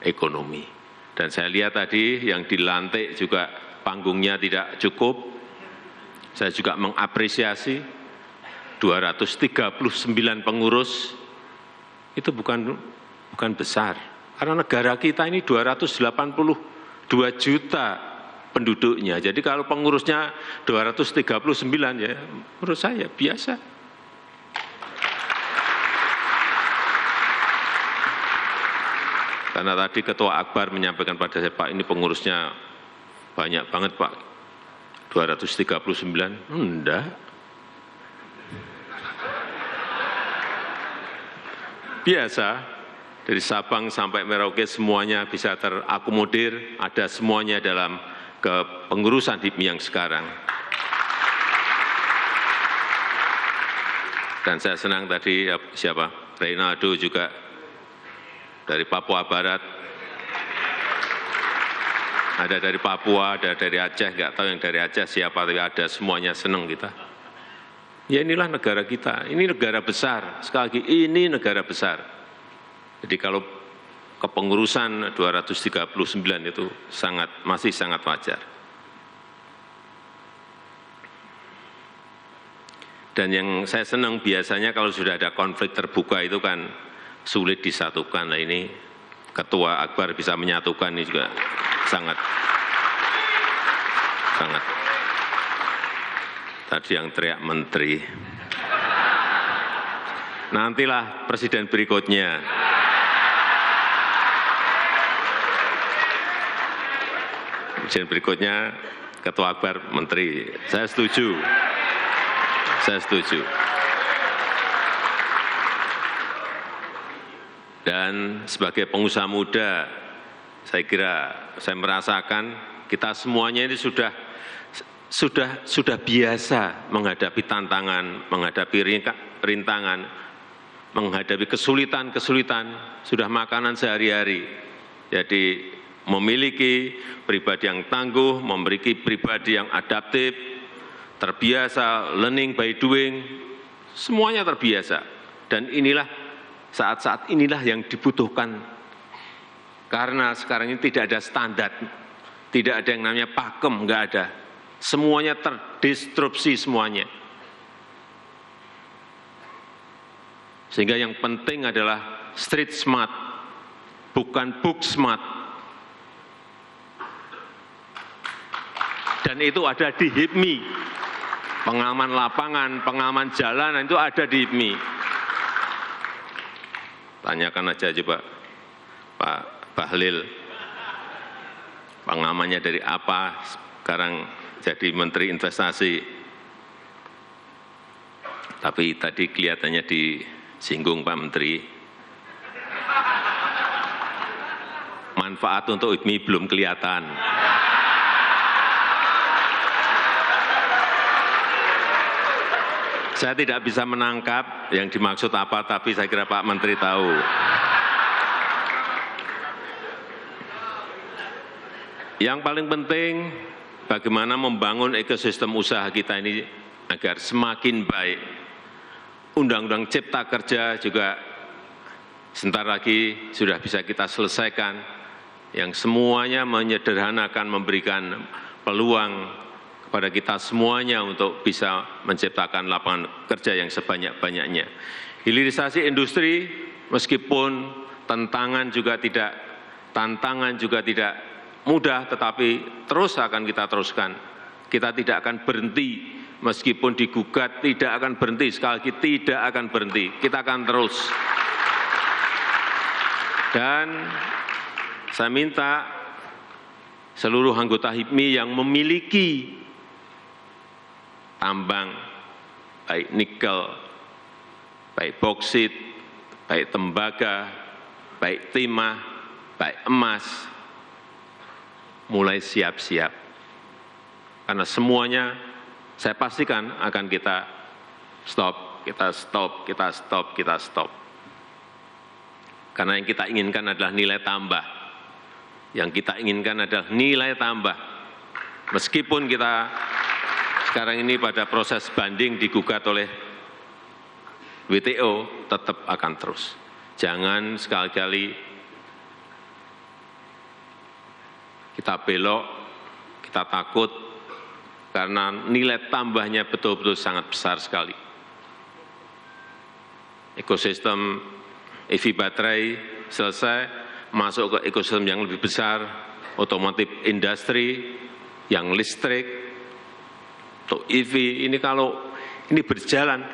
ekonomi. Dan saya lihat tadi yang dilantik juga panggungnya tidak cukup. Saya juga mengapresiasi 239 pengurus, itu bukan besar. Karena negara kita ini 282 juta penduduknya. Jadi kalau pengurusnya 239 ya menurut saya biasa. Karena tadi Ketua Akbar menyampaikan pada saya, Pak, ini pengurusnya banyak banget, Pak. 239, enggak. Biasa, dari Sabang sampai Merauke semuanya bisa terakomodir, ada semuanya dalam kepengurusan HIPMI yang sekarang. Dan saya senang tadi, siapa? Reynaldo juga dari Papua Barat, ada dari Papua, ada dari Aceh, nggak tahu yang dari Aceh siapa, tapi ada, semuanya senang kita. Ya inilah negara kita, ini negara besar, sekali lagi ini negara besar. Jadi kalau kepengurusan 239 itu masih sangat wajar. Dan yang saya senang biasanya kalau sudah ada konflik terbuka itu kan sulit disatukan. Nah ini Ketua Akbar bisa menyatukan, ini juga sangat. Tadi yang teriak menteri. Nantilah presiden berikutnya. Presiden berikutnya Ketua Akbar menteri. Saya setuju. Dan sebagai pengusaha muda, saya kira saya merasakan kita semuanya ini sudah biasa menghadapi tantangan, menghadapi rintangan, menghadapi kesulitan, sudah makanan sehari-hari. Jadi memiliki pribadi yang tangguh, memiliki pribadi yang adaptif, terbiasa learning by doing, semuanya terbiasa. Dan inilah saat-saat inilah yang dibutuhkan. Karena sekarang ini tidak ada standar, tidak ada yang namanya pakem, enggak ada. Semuanya terdisrupsi semuanya. Sehingga yang penting adalah street smart, bukan book smart. Dan itu ada di HIPMI. Pengalaman lapangan, pengalaman jalanan itu ada di HIPMI. Tanyakan aja coba Pak Bahlil, pengalamannya dari apa sekarang jadi Menteri Investasi. Tapi tadi kelihatannya disinggung Pak Menteri. Manfaat untuk HIPMI belum kelihatan. Saya tidak bisa menangkap yang dimaksud apa, tapi saya kira Pak Menteri tahu. Yang paling penting, bagaimana membangun ekosistem usaha kita ini agar semakin baik. Undang-undang Cipta Kerja juga sebentar lagi sudah bisa kita selesaikan, yang semuanya menyederhanakan, memberikan peluang kepada kita semuanya untuk bisa menciptakan lapangan kerja yang sebanyak-banyaknya. Hilirisasi industri, meskipun tantangan juga tidak mudah, tetapi terus akan kita teruskan. Kita tidak akan berhenti, meskipun digugat tidak akan berhenti, sekali lagi tidak akan berhenti, kita akan terus. Dan saya minta seluruh anggota HIPMI yang memiliki tambang, baik nikel, baik boksit, baik tembaga, baik timah, baik emas, mulai siap-siap. Karena semuanya saya pastikan akan kita stop. Karena yang kita inginkan adalah nilai tambah. Yang kita inginkan adalah nilai tambah. Meskipun kita sekarang ini pada proses banding digugat oleh WTO, tetap akan terus. Jangan sekali-kali kita belok, kita takut, karena nilai tambahnya betul-betul sangat besar sekali. Ekosistem EV baterai selesai, masuk ke ekosistem yang lebih besar, otomotif industri, yang listrik, untuk EV ini kalau ini berjalan,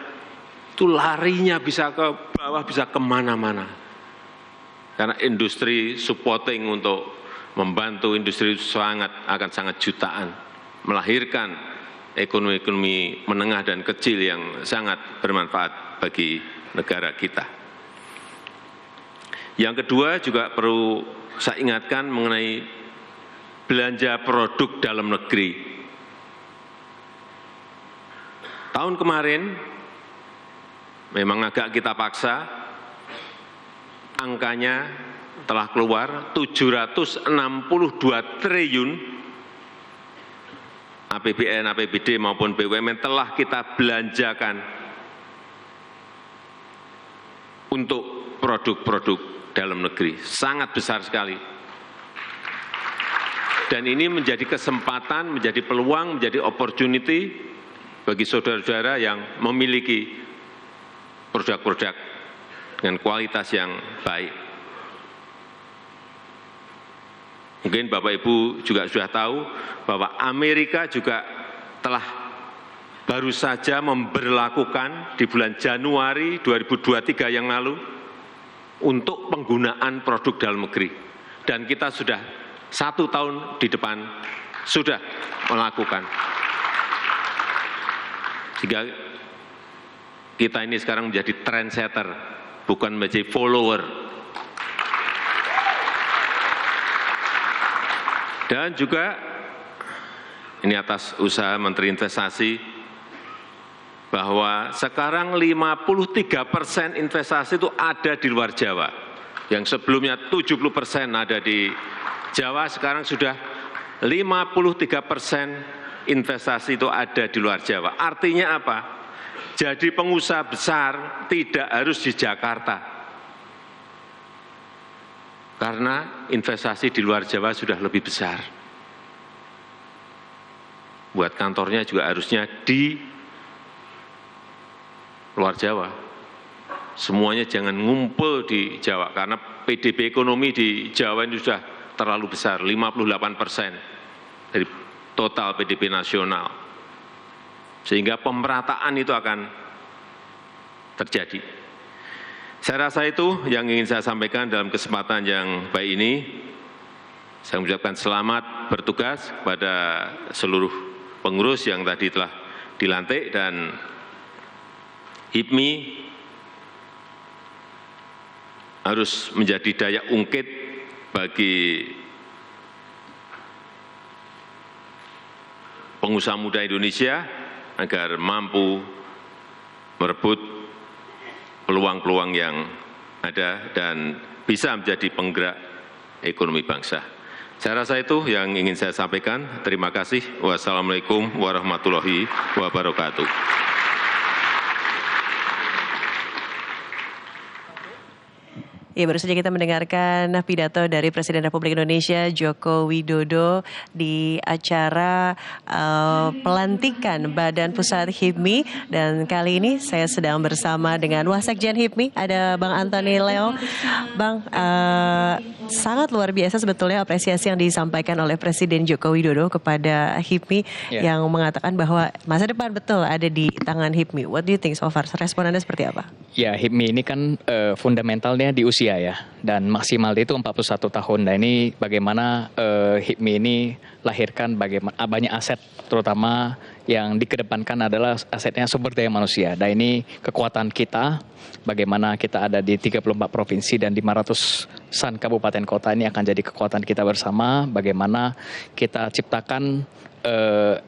itu larinya bisa ke bawah, bisa kemana-mana. Karena industri supporting untuk membantu industri akan sangat jutaan, melahirkan ekonomi menengah dan kecil yang sangat bermanfaat bagi negara kita. Yang kedua juga perlu saya ingatkan mengenai belanja produk dalam negeri. Tahun kemarin memang agak kita paksa, angkanya telah keluar 762 triliun APBN, APBD maupun BUMN telah kita belanjakan untuk produk-produk dalam negeri. Sangat besar sekali. Dan ini menjadi kesempatan, menjadi peluang, menjadi opportunity bagi saudara-saudara yang memiliki produk-produk dengan kualitas yang baik. Mungkin Bapak Ibu juga sudah tahu bahwa Amerika juga telah baru saja memberlakukan di bulan Januari 2023 yang lalu untuk penggunaan produk dalam negeri. Dan kita sudah 1 tahun di depan sudah melakukan. Sehingga kita ini sekarang menjadi trendsetter, bukan menjadi follower. Dan juga ini atas usaha Menteri Investasi, bahwa sekarang 53% investasi itu ada di luar Jawa. Yang sebelumnya 70% ada di Jawa, sekarang sudah 53% investasi itu ada di luar Jawa. Artinya apa? Jadi pengusaha besar tidak harus di Jakarta. Karena investasi di luar Jawa sudah lebih besar. Buat kantornya juga harusnya di luar Jawa. Semuanya jangan ngumpul di Jawa, karena PDB ekonomi di Jawa ini sudah terlalu besar, 58% dari total PDB nasional. Sehingga pemerataan itu akan terjadi. Saya rasa itu yang ingin saya sampaikan dalam kesempatan yang baik ini. Saya mengucapkan selamat bertugas kepada seluruh pengurus yang tadi telah dilantik, dan HIPMI harus menjadi daya ungkit bagi pengusaha muda Indonesia agar mampu merebut peluang-peluang yang ada dan bisa menjadi penggerak ekonomi bangsa. Saya rasa itu yang ingin saya sampaikan. Terima kasih. Wassalamualaikum warahmatullahi wabarakatuh. Ya, baru saja kita mendengarkan pidato dari Presiden Republik Indonesia Joko Widodo di acara pelantikan Badan Pusat HIPMI, dan kali ini saya sedang bersama dengan Wasekjen HIPMI, ada Bang Antoni Leo. Bang, sangat luar biasa sebetulnya apresiasi yang disampaikan oleh Presiden Joko Widodo kepada HIPMI yang mengatakan bahwa masa depan betul ada di tangan HIPMI. What do you think so far? Respon Anda seperti apa? Ya, HIPMI ini kan fundamentalnya di usia ya, dan maksimal itu 41 tahun. Nah, ini bagaimana HIPMI ini lahirkan bagaimana banyak aset, terutama yang dikedepankan adalah asetnya sumber daya manusia. Dan ini kekuatan kita, bagaimana kita ada di 34 provinsi dan 500-an kabupaten kota, ini akan jadi kekuatan kita bersama. Bagaimana kita ciptakan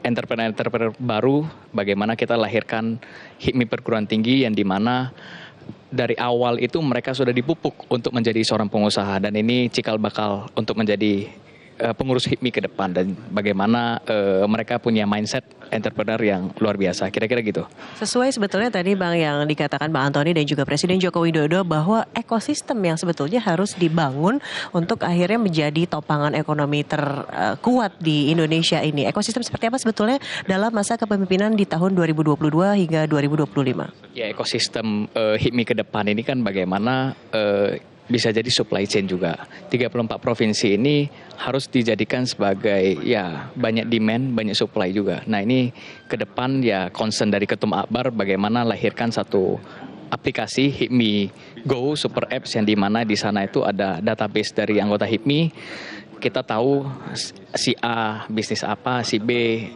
entrepreneur-entrepreneur baru, bagaimana kita lahirkan HIPMI perguruan tinggi yang dimana dari awal itu mereka sudah dipupuk untuk menjadi seorang pengusaha, dan ini cikal bakal untuk menjadi pengurus HIPMI ke depan, dan bagaimana mereka punya mindset entrepreneur yang luar biasa, kira-kira gitu. Sesuai sebetulnya tadi Bang yang dikatakan Bang Antoni dan juga Presiden Joko Widodo bahwa ekosistem yang sebetulnya harus dibangun untuk akhirnya menjadi topangan ekonomi terkuat di Indonesia ini. Ekosistem seperti apa sebetulnya dalam masa kepemimpinan di tahun 2022 hingga 2025? Ya, ekosistem HIPMI ke depan ini kan bagaimana bisa jadi supply chain juga. 34 provinsi ini harus dijadikan sebagai ya banyak demand, banyak supply juga. Nah, ini ke depan ya concern dari Ketum Akbar bagaimana lahirkan satu aplikasi HIPMI Go Super Apps yang dimana di sana itu ada database dari anggota HIPMI. Kita tahu si A bisnis apa, si B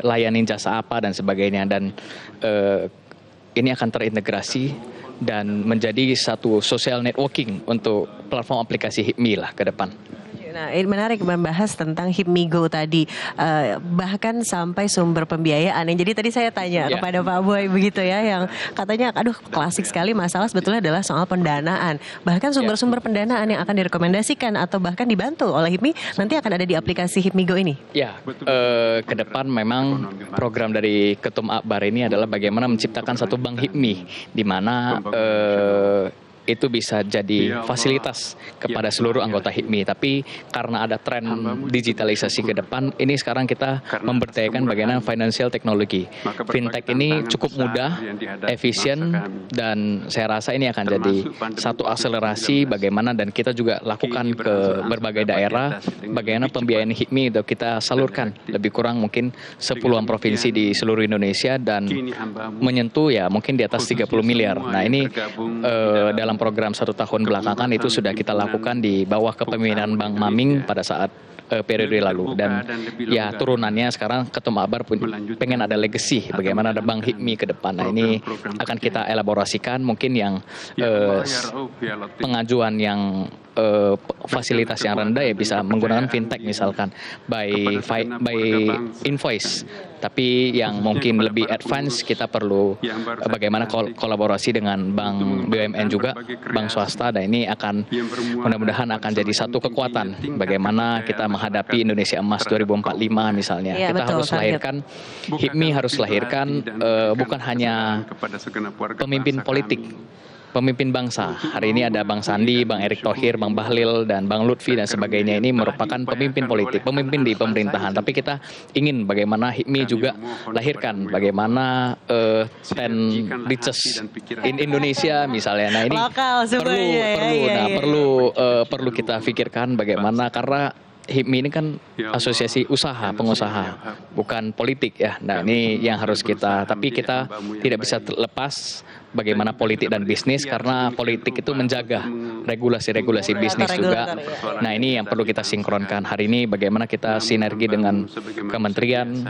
layanin jasa apa dan sebagainya, dan ini akan terintegrasi dan menjadi satu social networking untuk platform aplikasi HIPMI lah ke depan. Nah, ini menarik membahas tentang HIPMI Go tadi, bahkan sampai sumber pembiayaan. Jadi tadi saya tanya kepada Pak Boy begitu ya, yang katanya aduh klasik sekali masalah sebetulnya adalah soal pendanaan. Bahkan sumber-sumber pendanaan yang akan direkomendasikan atau bahkan dibantu oleh HIPMI nanti akan ada di aplikasi HIPMI Go ini. Ya, ke depan memang program dari Ketum Akbar ini adalah bagaimana menciptakan satu bank HIPMI di mana itu bisa jadi fasilitas kepada seluruh anggota HIPMI. Tapi karena ada tren digitalisasi ke depan, ini sekarang kita memberdayakan bagaimana financial technology. Fintech ini cukup mudah, efisien, dan saya rasa ini akan jadi satu akselerasi bagaimana, dan kita juga lakukan ke berbagai daerah, bagaimana pembiayaan HIPMI itu kita salurkan lebih kurang mungkin 10-an provinsi di seluruh Indonesia dan menyentuh ya mungkin di atas 30 miliar. Nah ini dalam program 1 tahun belakangan itu sudah kita lakukan di bawah kepemimpinan Bang Maming pada saat periode lalu, dan ya turunannya sekarang Ketum Akbar pengen ada legacy bagaimana ada Bank HIPMI ke depan. Nah ini akan kita elaborasikan mungkin yang pengajuan yang fasilitas yang rendah ya bisa menggunakan fintech misalkan by invoice. Tapi yang mungkin lebih advance kita perlu bagaimana kolaborasi dengan bank BUMN juga, bank swasta, dan ini akan mudah-mudahan akan jadi satu kekuatan bagaimana kita menghadapi Indonesia Emas 2045 misalnya. Ya, kita betul, harus lahirkan, HIPMI harus lahirkan bukan hanya pemimpin politik, pemimpin bangsa. Hari ini ada Bang Sandi, Bang Erick Thohir, Bang Bahlil, dan Bang Lutfi dan sebagainya. Ini merupakan pemimpin politik, pemimpin di pemerintahan. Tapi kita ingin bagaimana HIPMI juga lahirkan bagaimana 10 richest in Indonesia misalnya. Nah ini Lokal semuanya, perlu kita pikirkan bagaimana, karena HIPMI ini kan asosiasi usaha, pengusaha, bukan politik ya. Nah ini yang harus kita, tapi kita tidak bisa terlepas bagaimana politik dan bisnis, karena politik itu menjaga regulasi-regulasi bisnis juga. Nah ini yang perlu kita sinkronkan. Hari ini bagaimana kita sinergi dengan kementerian,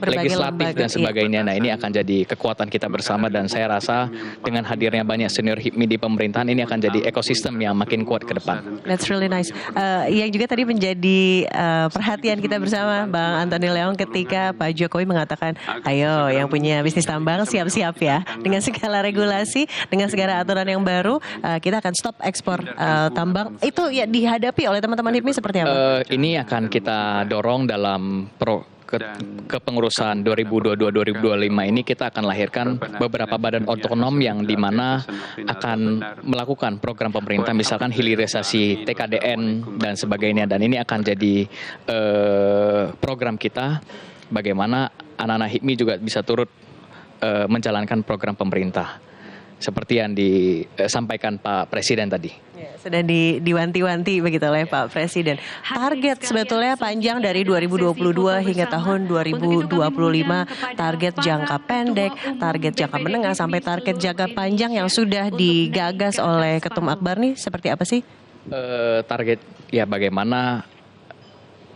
legislatif dan sebagainya. Nah ini akan jadi kekuatan kita bersama, dan saya rasa dengan hadirnya banyak senior HIPMI di pemerintahan ini akan jadi ekosistem yang makin kuat ke depan. That's really nice. Yang juga tadi menjadi perhatian kita bersama Bang Antoni Leong ketika Pak Jokowi mengatakan, ayo yang punya bisnis tambang siap-siap ya. Dengan segala regulasi, dengan segala aturan yang baru, kita akan stop ekspor tambang. Itu ya dihadapi oleh teman-teman HIPMI seperti apa? Ini akan kita dorong dalam kepengurusan 2022-2025 ini. Kita akan lahirkan beberapa badan otonom yang dimana akan melakukan program pemerintah, misalkan hilirisasi TKDN dan sebagainya, dan ini akan jadi program kita bagaimana anak-anak HIPMI juga bisa turut menjalankan program pemerintah seperti yang disampaikan Pak Presiden tadi. Ya, sedang diwanti-wanti begitu oleh Pak Presiden. Target sebetulnya panjang dari 2022 hingga tahun 2025, target jangka pendek, target jangka menengah, sampai target jangka panjang yang sudah digagas oleh Ketum Akbar nih seperti apa sih? Target ya bagaimana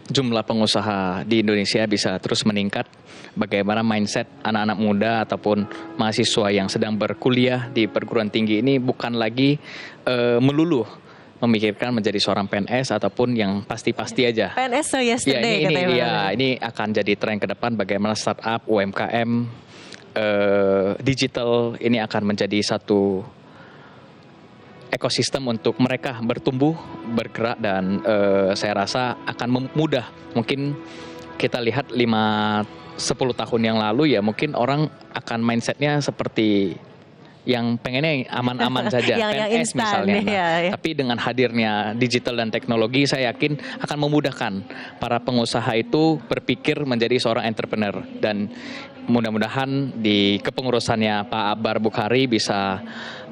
jumlah pengusaha di Indonesia bisa terus meningkat, bagaimana mindset anak-anak muda ataupun mahasiswa yang sedang berkuliah di perguruan tinggi ini bukan lagi melulu memikirkan menjadi seorang PNS ataupun yang pasti-pasti aja. PNS so yesterday katanya. Ini akan jadi tren ke depan, bagaimana startup, UMKM, digital ini akan menjadi satu ekosistem untuk mereka bertumbuh, bergerak, dan saya rasa akan mudah. Mungkin kita lihat 5-10 tahun yang lalu ya mungkin orang akan mindsetnya seperti yang pengennya aman-aman saja, yang PNS instan, misalnya. ya. Tapi dengan hadirnya digital dan teknologi, saya yakin akan memudahkan para pengusaha itu berpikir menjadi seorang entrepreneur, dan mudah-mudahan di kepengurusannya Pak Akbar Bukhari bisa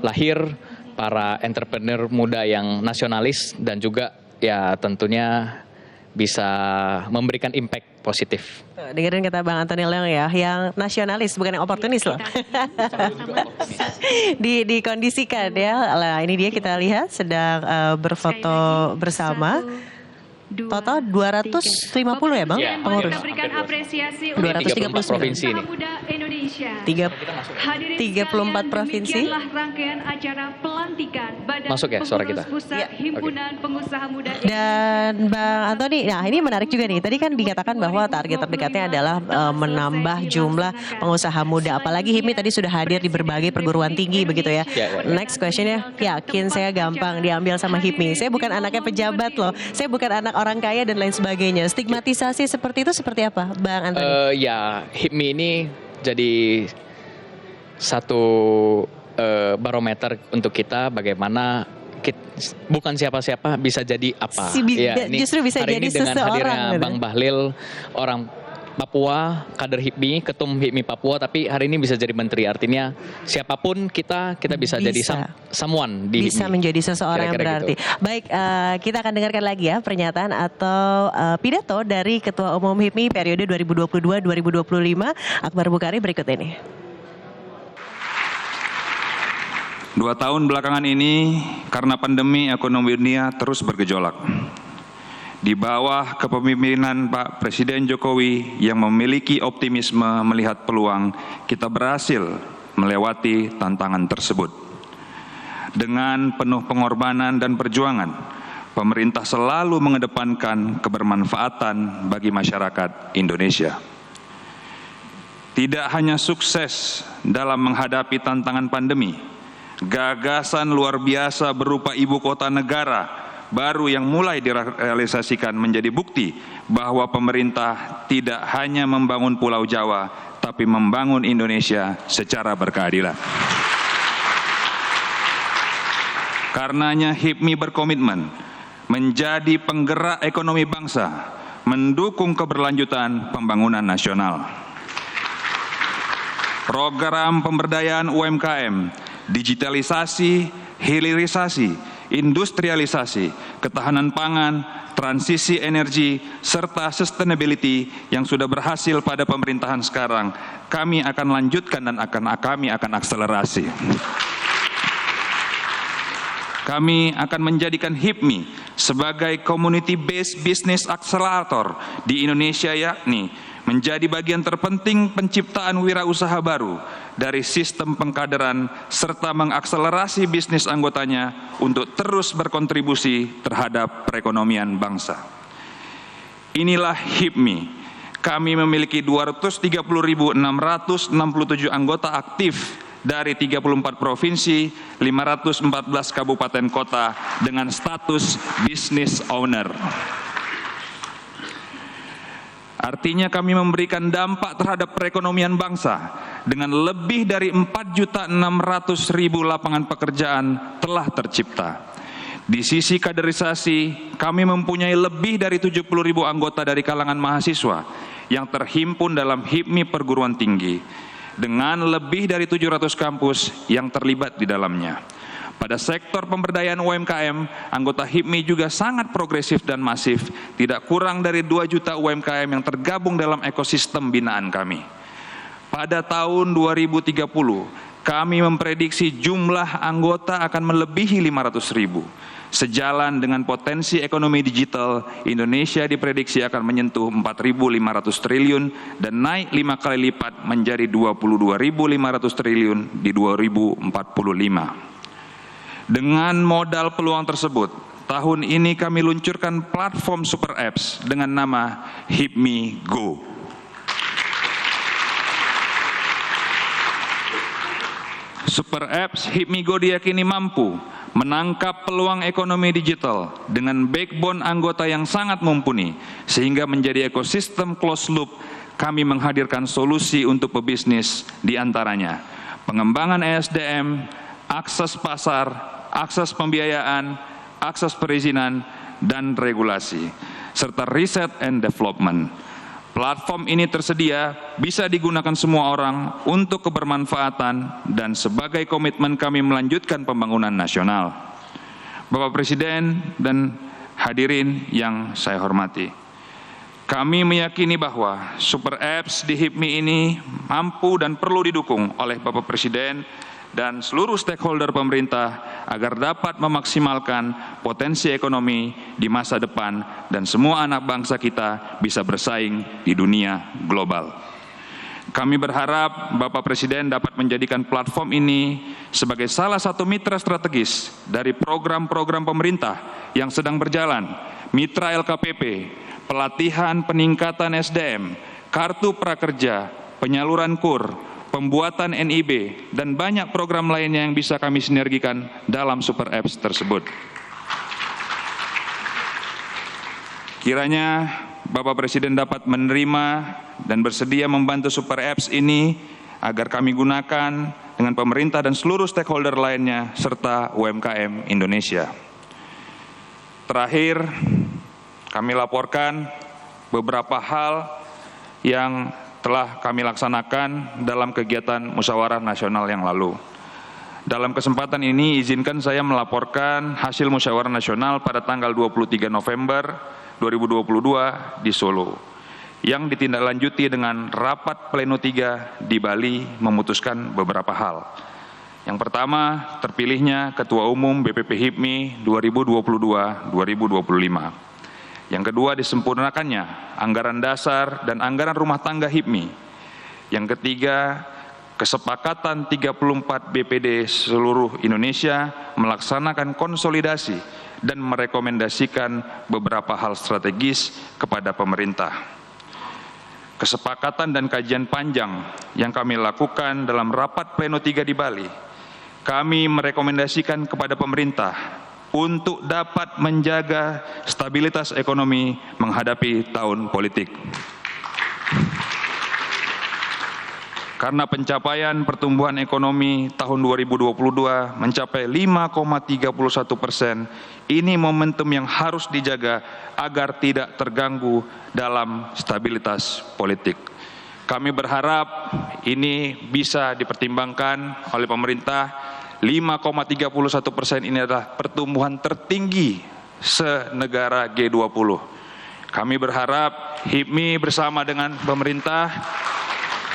lahir para entrepreneur muda yang nasionalis dan juga ya tentunya bisa memberikan impact positif. Dengerin kata Bang Antoni Leong ya, yang nasionalis bukan yang oportunis loh. Dikondisikan ya. Lah ini dia, kita lihat sedang berfoto bersama. Total 250 ya Bang Ya, pengurus. Kita berikan apresiasi 239 provinsi ini. Muda Indonesia. 34 provinsi. Demikianlah rangkaian acara pelantikan Badan Masuk ya suara kita? Pengurus Pusat Himpunan Pengusaha Muda Dan Bang Antoni, nah ini menarik juga nih. Tadi kan dikatakan bahwa target terdekatnya adalah menambah jumlah pengusaha muda. Apalagi HIPMI tadi sudah hadir di berbagai perguruan tinggi begitu ya. Next questionnya, yakin saya gampang diambil sama HIPMI. Saya bukan anaknya pejabat loh. Saya bukan anak orang kaya dan lain sebagainya. Stigmatisasi seperti itu seperti apa, Bang Antoni? Ya HIPMI ini jadi satu barometer untuk kita bagaimana bukan siapa-siapa bisa jadi apa. Justru bisa hari jadi ini dengan seseorang. hadirnya Gitu. Bang Bahlil, orang Papua, kader HIPMI, ketum HIPMI Papua, tapi hari ini bisa jadi menteri. Artinya siapapun kita bisa jadi someone di bisa HIPMI. menjadi seseorang yang Kira-kira berarti. gitu. Baik, kita akan dengarkan lagi ya pernyataan atau pidato dari Ketua Umum HIPMI periode 2022-2025 Akbar Bukhari berikut ini. 2 tahun belakangan ini, karena pandemi ekonomi dunia terus bergejolak. Di bawah kepemimpinan Pak Presiden Jokowi yang memiliki optimisme melihat peluang, kita berhasil melewati tantangan tersebut. Dengan penuh pengorbanan dan perjuangan, pemerintah selalu mengedepankan kebermanfaatan bagi masyarakat Indonesia. Tidak hanya sukses dalam menghadapi tantangan pandemi, gagasan luar biasa berupa ibu kota negara baru yang mulai direalisasikan menjadi bukti bahwa pemerintah tidak hanya membangun Pulau Jawa, tapi membangun Indonesia secara berkeadilan. Karenanya HIPMI berkomitmen menjadi penggerak ekonomi bangsa, mendukung keberlanjutan pembangunan nasional. Program pemberdayaan UMKM, digitalisasi, hilirisasi, industrialisasi, ketahanan pangan, transisi energi, serta sustainability yang sudah berhasil pada pemerintahan sekarang, kami akan lanjutkan dan kami akan akselerasi. Kami akan menjadikan HIPMI sebagai community-based business accelerator di Indonesia, yakni menjadi bagian terpenting penciptaan wirausaha baru dari sistem pengkaderan serta mengakselerasi bisnis anggotanya untuk terus berkontribusi terhadap perekonomian bangsa. Inilah HIPMI. Kami memiliki 230.667 anggota aktif dari 34 provinsi, 514 kabupaten kota dengan status business owner. Artinya kami memberikan dampak terhadap perekonomian bangsa dengan lebih dari 4.600.000 lapangan pekerjaan telah tercipta. Di sisi kaderisasi, kami mempunyai lebih dari 70.000 anggota dari kalangan mahasiswa yang terhimpun dalam HIPMI perguruan tinggi dengan lebih dari 700 kampus yang terlibat di dalamnya. Pada sektor pemberdayaan UMKM, anggota HIPMI juga sangat progresif dan masif, tidak kurang dari 2 juta UMKM yang tergabung dalam ekosistem binaan kami. Pada tahun 2030, kami memprediksi jumlah anggota akan melebihi 500.000. Sejalan dengan potensi ekonomi digital, Indonesia diprediksi akan menyentuh 4.500 triliun dan naik 5 kali lipat menjadi 22.500 triliun di 2045. Dengan modal peluang tersebut, tahun ini kami luncurkan platform super apps dengan nama HIPMI Go. Super apps HIPMI Go diyakini mampu menangkap peluang ekonomi digital dengan backbone anggota yang sangat mumpuni, sehingga menjadi ekosistem closed loop. Kami menghadirkan solusi untuk pebisnis, di antaranya pengembangan ESDM, akses pasar, akses pembiayaan, akses perizinan, dan regulasi, serta riset and development. Platform ini tersedia, bisa digunakan semua orang untuk kebermanfaatan dan sebagai komitmen kami melanjutkan pembangunan nasional. Bapak Presiden dan hadirin yang saya hormati, kami meyakini bahwa super apps di HIPMI ini mampu dan perlu didukung oleh Bapak Presiden dan seluruh stakeholder pemerintah agar dapat memaksimalkan potensi ekonomi di masa depan dan semua anak bangsa kita bisa bersaing di dunia global. Kami berharap Bapak Presiden dapat menjadikan platform ini sebagai salah satu mitra strategis dari program-program pemerintah yang sedang berjalan, mitra LKPP, pelatihan peningkatan SDM, kartu prakerja, penyaluran KUR, pembuatan NIB, dan banyak program lainnya yang bisa kami sinergikan dalam super apps tersebut. Kiranya Bapak Presiden dapat menerima dan bersedia membantu super apps ini agar kami gunakan dengan pemerintah dan seluruh stakeholder lainnya serta UMKM Indonesia. Terakhir, kami laporkan beberapa hal yang telah kami laksanakan dalam kegiatan musyawarah nasional yang lalu. Dalam kesempatan ini izinkan saya melaporkan hasil musyawarah nasional pada tanggal 23 November 2022 di Solo, yang ditindaklanjuti dengan rapat pleno 3 di Bali memutuskan beberapa hal. Yang pertama, terpilihnya Ketua Umum BPP HIPMI 2022-2025. Yang kedua, disempurnakannya anggaran dasar dan anggaran rumah tangga HIPMI. Yang ketiga, kesepakatan 34 BPD seluruh Indonesia melaksanakan konsolidasi dan merekomendasikan beberapa hal strategis kepada pemerintah. Kesepakatan dan kajian panjang yang kami lakukan dalam rapat pleno 3 di Bali, kami merekomendasikan kepada pemerintah untuk dapat menjaga stabilitas ekonomi menghadapi tahun politik. Karena pencapaian pertumbuhan ekonomi tahun 2022 mencapai 5,31%, ini momentum yang harus dijaga agar tidak terganggu dalam stabilitas politik. Kami berharap ini bisa dipertimbangkan oleh pemerintah. 5,31% ini adalah pertumbuhan tertinggi se-negara G20. Kami berharap HIPMI bersama dengan pemerintah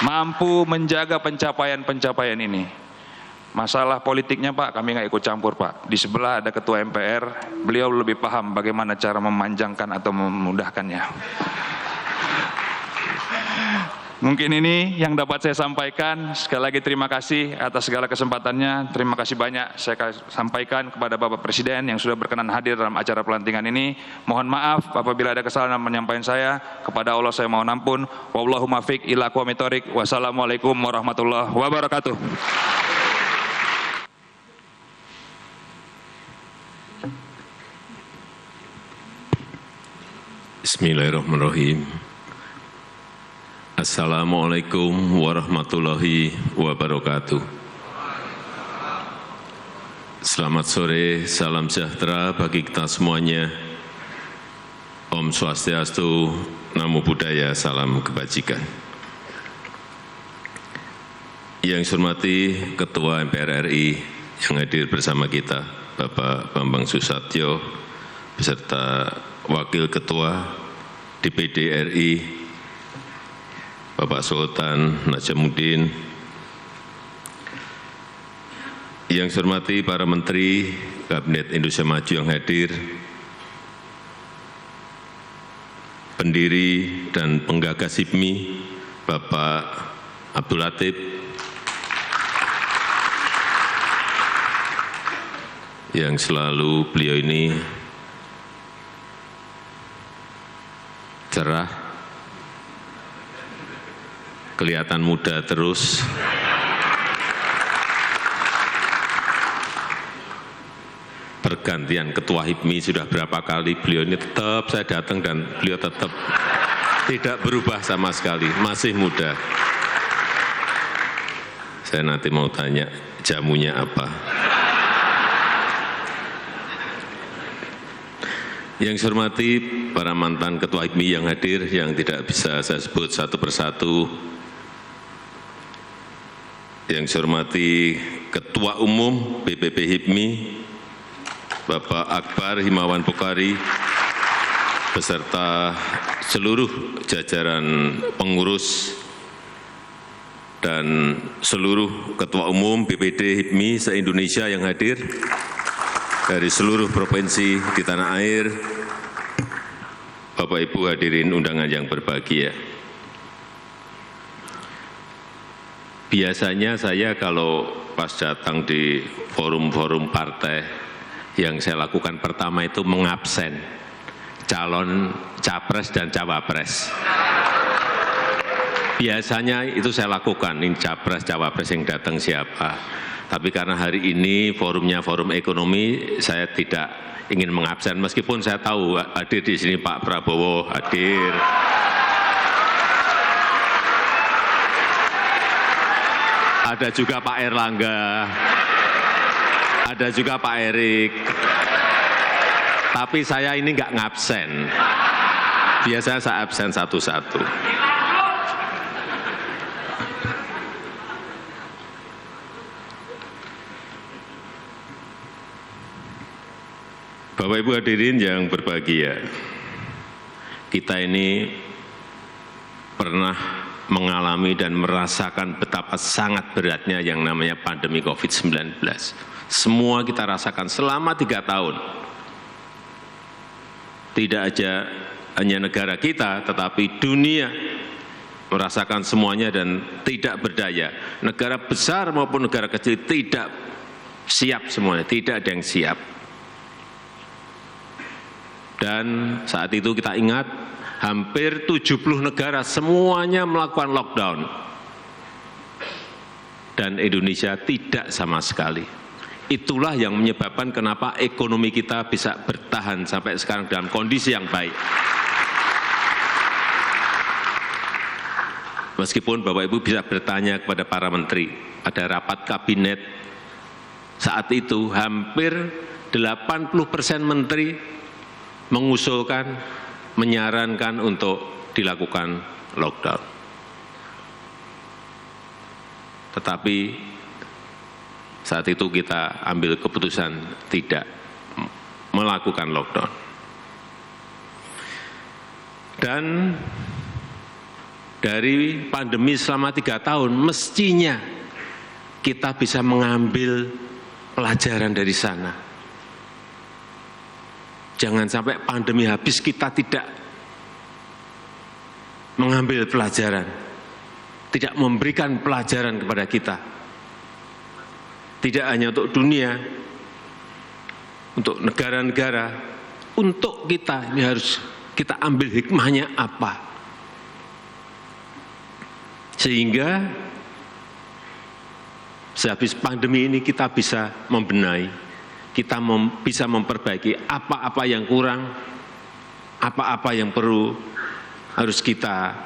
mampu menjaga pencapaian-pencapaian ini. Masalah politiknya Pak, kami nggak ikut campur Pak. Di sebelah ada Ketua MPR, beliau lebih paham bagaimana cara memanjangkan atau memudahkannya. Mungkin ini yang dapat saya sampaikan. Sekali lagi terima kasih atas segala kesempatannya. Terima kasih banyak saya sampaikan kepada Bapak Presiden yang sudah berkenan hadir dalam acara pelantikan ini. Mohon maaf apabila ada kesalahan menyampaikan saya. Kepada Allah saya mohon ampun. Wallahu muwaffiq ila aqwamit thoriq. Wassalamualaikum warahmatullahi wabarakatuh. Bismillahirrahmanirrahim. Assalamualaikum warahmatullahi wabarakatuh. Selamat sore, salam sejahtera bagi kita semuanya. Om Swastiastu, Namo Buddhaya, salam kebajikan. Yang saya hormati Ketua MPR RI yang hadir bersama kita, Bapak Bambang Susatyo, beserta Wakil Ketua DPD RI, Bapak Sultan Najamuddin, yang saya hormati para Menteri Kabinet Indonesia Maju yang hadir, pendiri dan penggagas HIPMI, Bapak Abdul Latif, yang selalu beliau ini cerah, kelihatan muda terus. Pergantian Ketua HIPMI sudah berapa kali, beliau ini tetap saya datang dan beliau tetap tidak berubah sama sekali, masih muda. Saya nanti mau tanya jamunya apa. Yang saya hormati para mantan Ketua HIPMI yang hadir, yang tidak bisa saya sebut satu persatu. Yang saya hormati Ketua Umum BPP HIPMI, Bapak Akbar Himawan Bukhari, beserta seluruh jajaran pengurus dan seluruh Ketua Umum BPD HIPMI se-Indonesia yang hadir dari seluruh provinsi di tanah air, Bapak Ibu hadirin undangan yang berbahagia. Biasanya saya kalau pas datang di forum-forum partai, yang saya lakukan pertama itu mengabsen calon capres dan cawapres. Biasanya itu saya lakukan, ini capres, cawapres yang datang siapa. Tapi karena hari ini forumnya forum ekonomi, saya tidak ingin mengabsen, meskipun saya tahu hadir di sini Pak Prabowo hadir. ada juga Pak Erlangga, ada juga Pak Erik. Tapi saya ini nggak ngabsen. Biasanya saya absen satu-satu. Bapak Ibu hadirin yang berbahagia, kita ini pernah mengalami dan merasakan betapa sangat beratnya yang namanya pandemi COVID-19. Semua kita rasakan selama 3 tahun. Tidak aja hanya negara kita, tetapi dunia merasakan semuanya dan tidak berdaya. Negara besar maupun negara kecil tidak siap semuanya, tidak ada yang siap. Dan saat itu kita ingat, hampir 70 negara semuanya melakukan lockdown. Dan Indonesia tidak sama sekali. Itulah yang menyebabkan kenapa ekonomi kita bisa bertahan sampai sekarang dalam kondisi yang baik. Meskipun Bapak Ibu bisa bertanya kepada para menteri, ada rapat kabinet saat itu hampir 80% menteri mengusulkan, menyarankan untuk dilakukan lockdown. Tetapi saat itu kita ambil keputusan tidak melakukan lockdown. Dan dari pandemi selama 3 tahun, mestinya kita bisa mengambil pelajaran dari sana. Jangan sampai pandemi habis kita tidak mengambil pelajaran, tidak memberikan pelajaran kepada kita. Tidak hanya untuk dunia, untuk negara-negara, untuk kita ini harus kita ambil hikmahnya apa. Sehingga sehabis pandemi ini kita bisa membenahi. Kita bisa memperbaiki apa-apa yang kurang, apa-apa yang perlu harus kita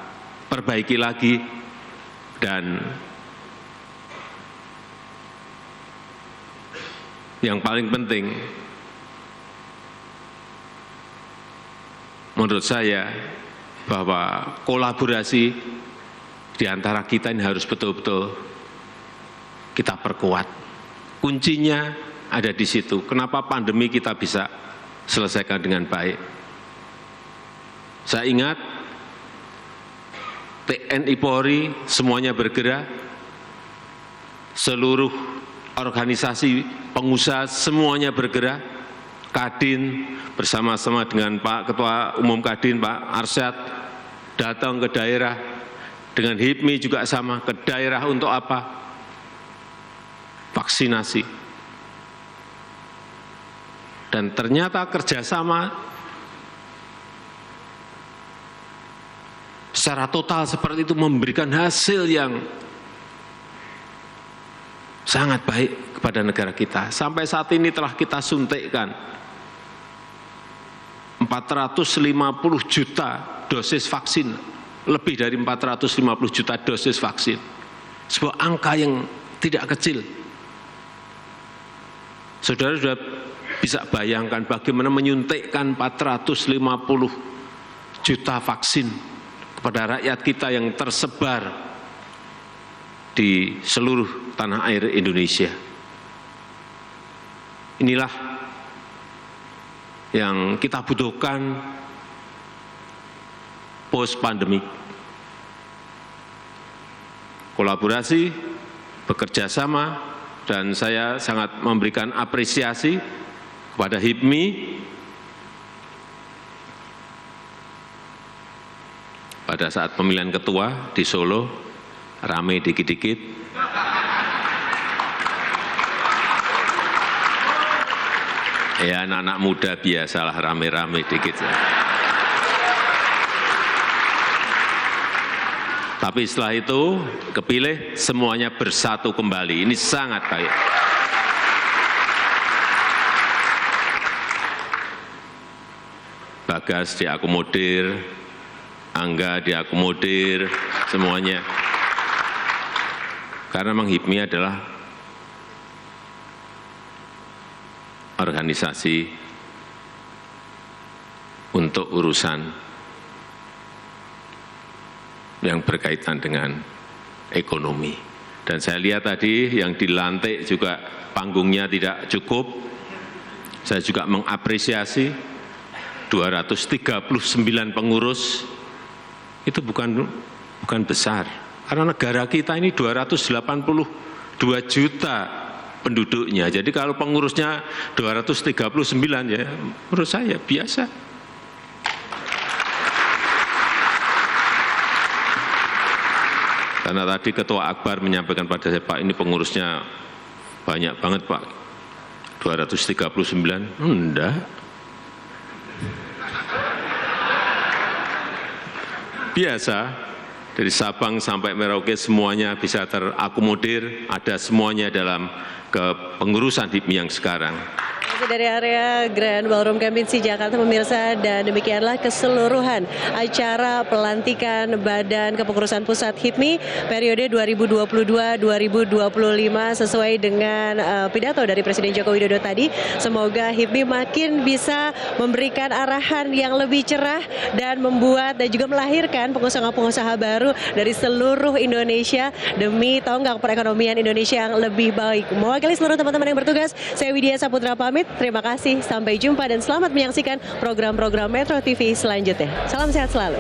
perbaiki lagi, dan yang paling penting menurut saya bahwa kolaborasi di antara kita ini harus betul-betul kita perkuat. Kuncinya ada di situ. Kenapa pandemi kita bisa selesaikan dengan baik? Saya ingat TNI Polri semuanya bergerak, seluruh organisasi pengusaha semuanya bergerak, Kadin bersama-sama dengan Pak Ketua Umum Kadin Pak Arsyad datang ke daerah, dengan HIPMI juga sama, ke daerah untuk apa? Vaksinasi. Dan ternyata kerjasama secara total seperti itu memberikan hasil yang sangat baik kepada negara kita. Sampai saat ini telah kita suntikkan 450 juta dosis vaksin, lebih dari 450 juta dosis vaksin. Sebuah angka yang tidak kecil. Saudara sudah bisa bayangkan bagaimana menyuntikkan 450 juta vaksin kepada rakyat kita yang tersebar di seluruh tanah air Indonesia. Inilah yang kita butuhkan post pandemi. Kolaborasi, bekerja sama, dan saya sangat memberikan apresiasi kepada HIPMI, pada saat pemilihan ketua di Solo, rame dikit-dikit. Ya anak-anak muda biasalah rame-rame dikit. Tapi setelah itu kepilih, semuanya bersatu kembali. Ini sangat baik. Bagas diakomodir, Angga diakomodir, semuanya. Karena memang HIPMI adalah organisasi untuk urusan yang berkaitan dengan ekonomi. Dan saya lihat tadi yang dilantik juga panggungnya tidak cukup. Saya juga mengapresiasi 239 pengurus, itu bukan besar. Karena negara kita ini 282 juta penduduknya. Jadi kalau pengurusnya 239 ya menurut saya biasa. Karena tadi Ketua Akbar menyampaikan pada saya, Pak, ini pengurusnya banyak banget, Pak. 239, enggak. Biasa, dari Sabang sampai Merauke semuanya bisa terakomodir, ada semuanya dalam kepengurusan HIPMI yang sekarang. Dari area Grand Ballroom Kempinski Jakarta pemirsa, dan demikianlah keseluruhan acara pelantikan Badan Kepengurusan Pusat HIPMI periode 2022-2025 sesuai dengan pidato dari Presiden Joko Widodo tadi. Semoga HIPMI makin bisa memberikan arahan yang lebih cerah dan membuat dan juga melahirkan pengusaha-pengusaha baru dari seluruh Indonesia demi tonggak perekonomian Indonesia yang lebih baik. Mewakili seluruh teman-teman yang bertugas, saya Widya Saputra pamit. Terima kasih, sampai jumpa dan selamat menyaksikan program-program Metro TV selanjutnya. Salam sehat selalu.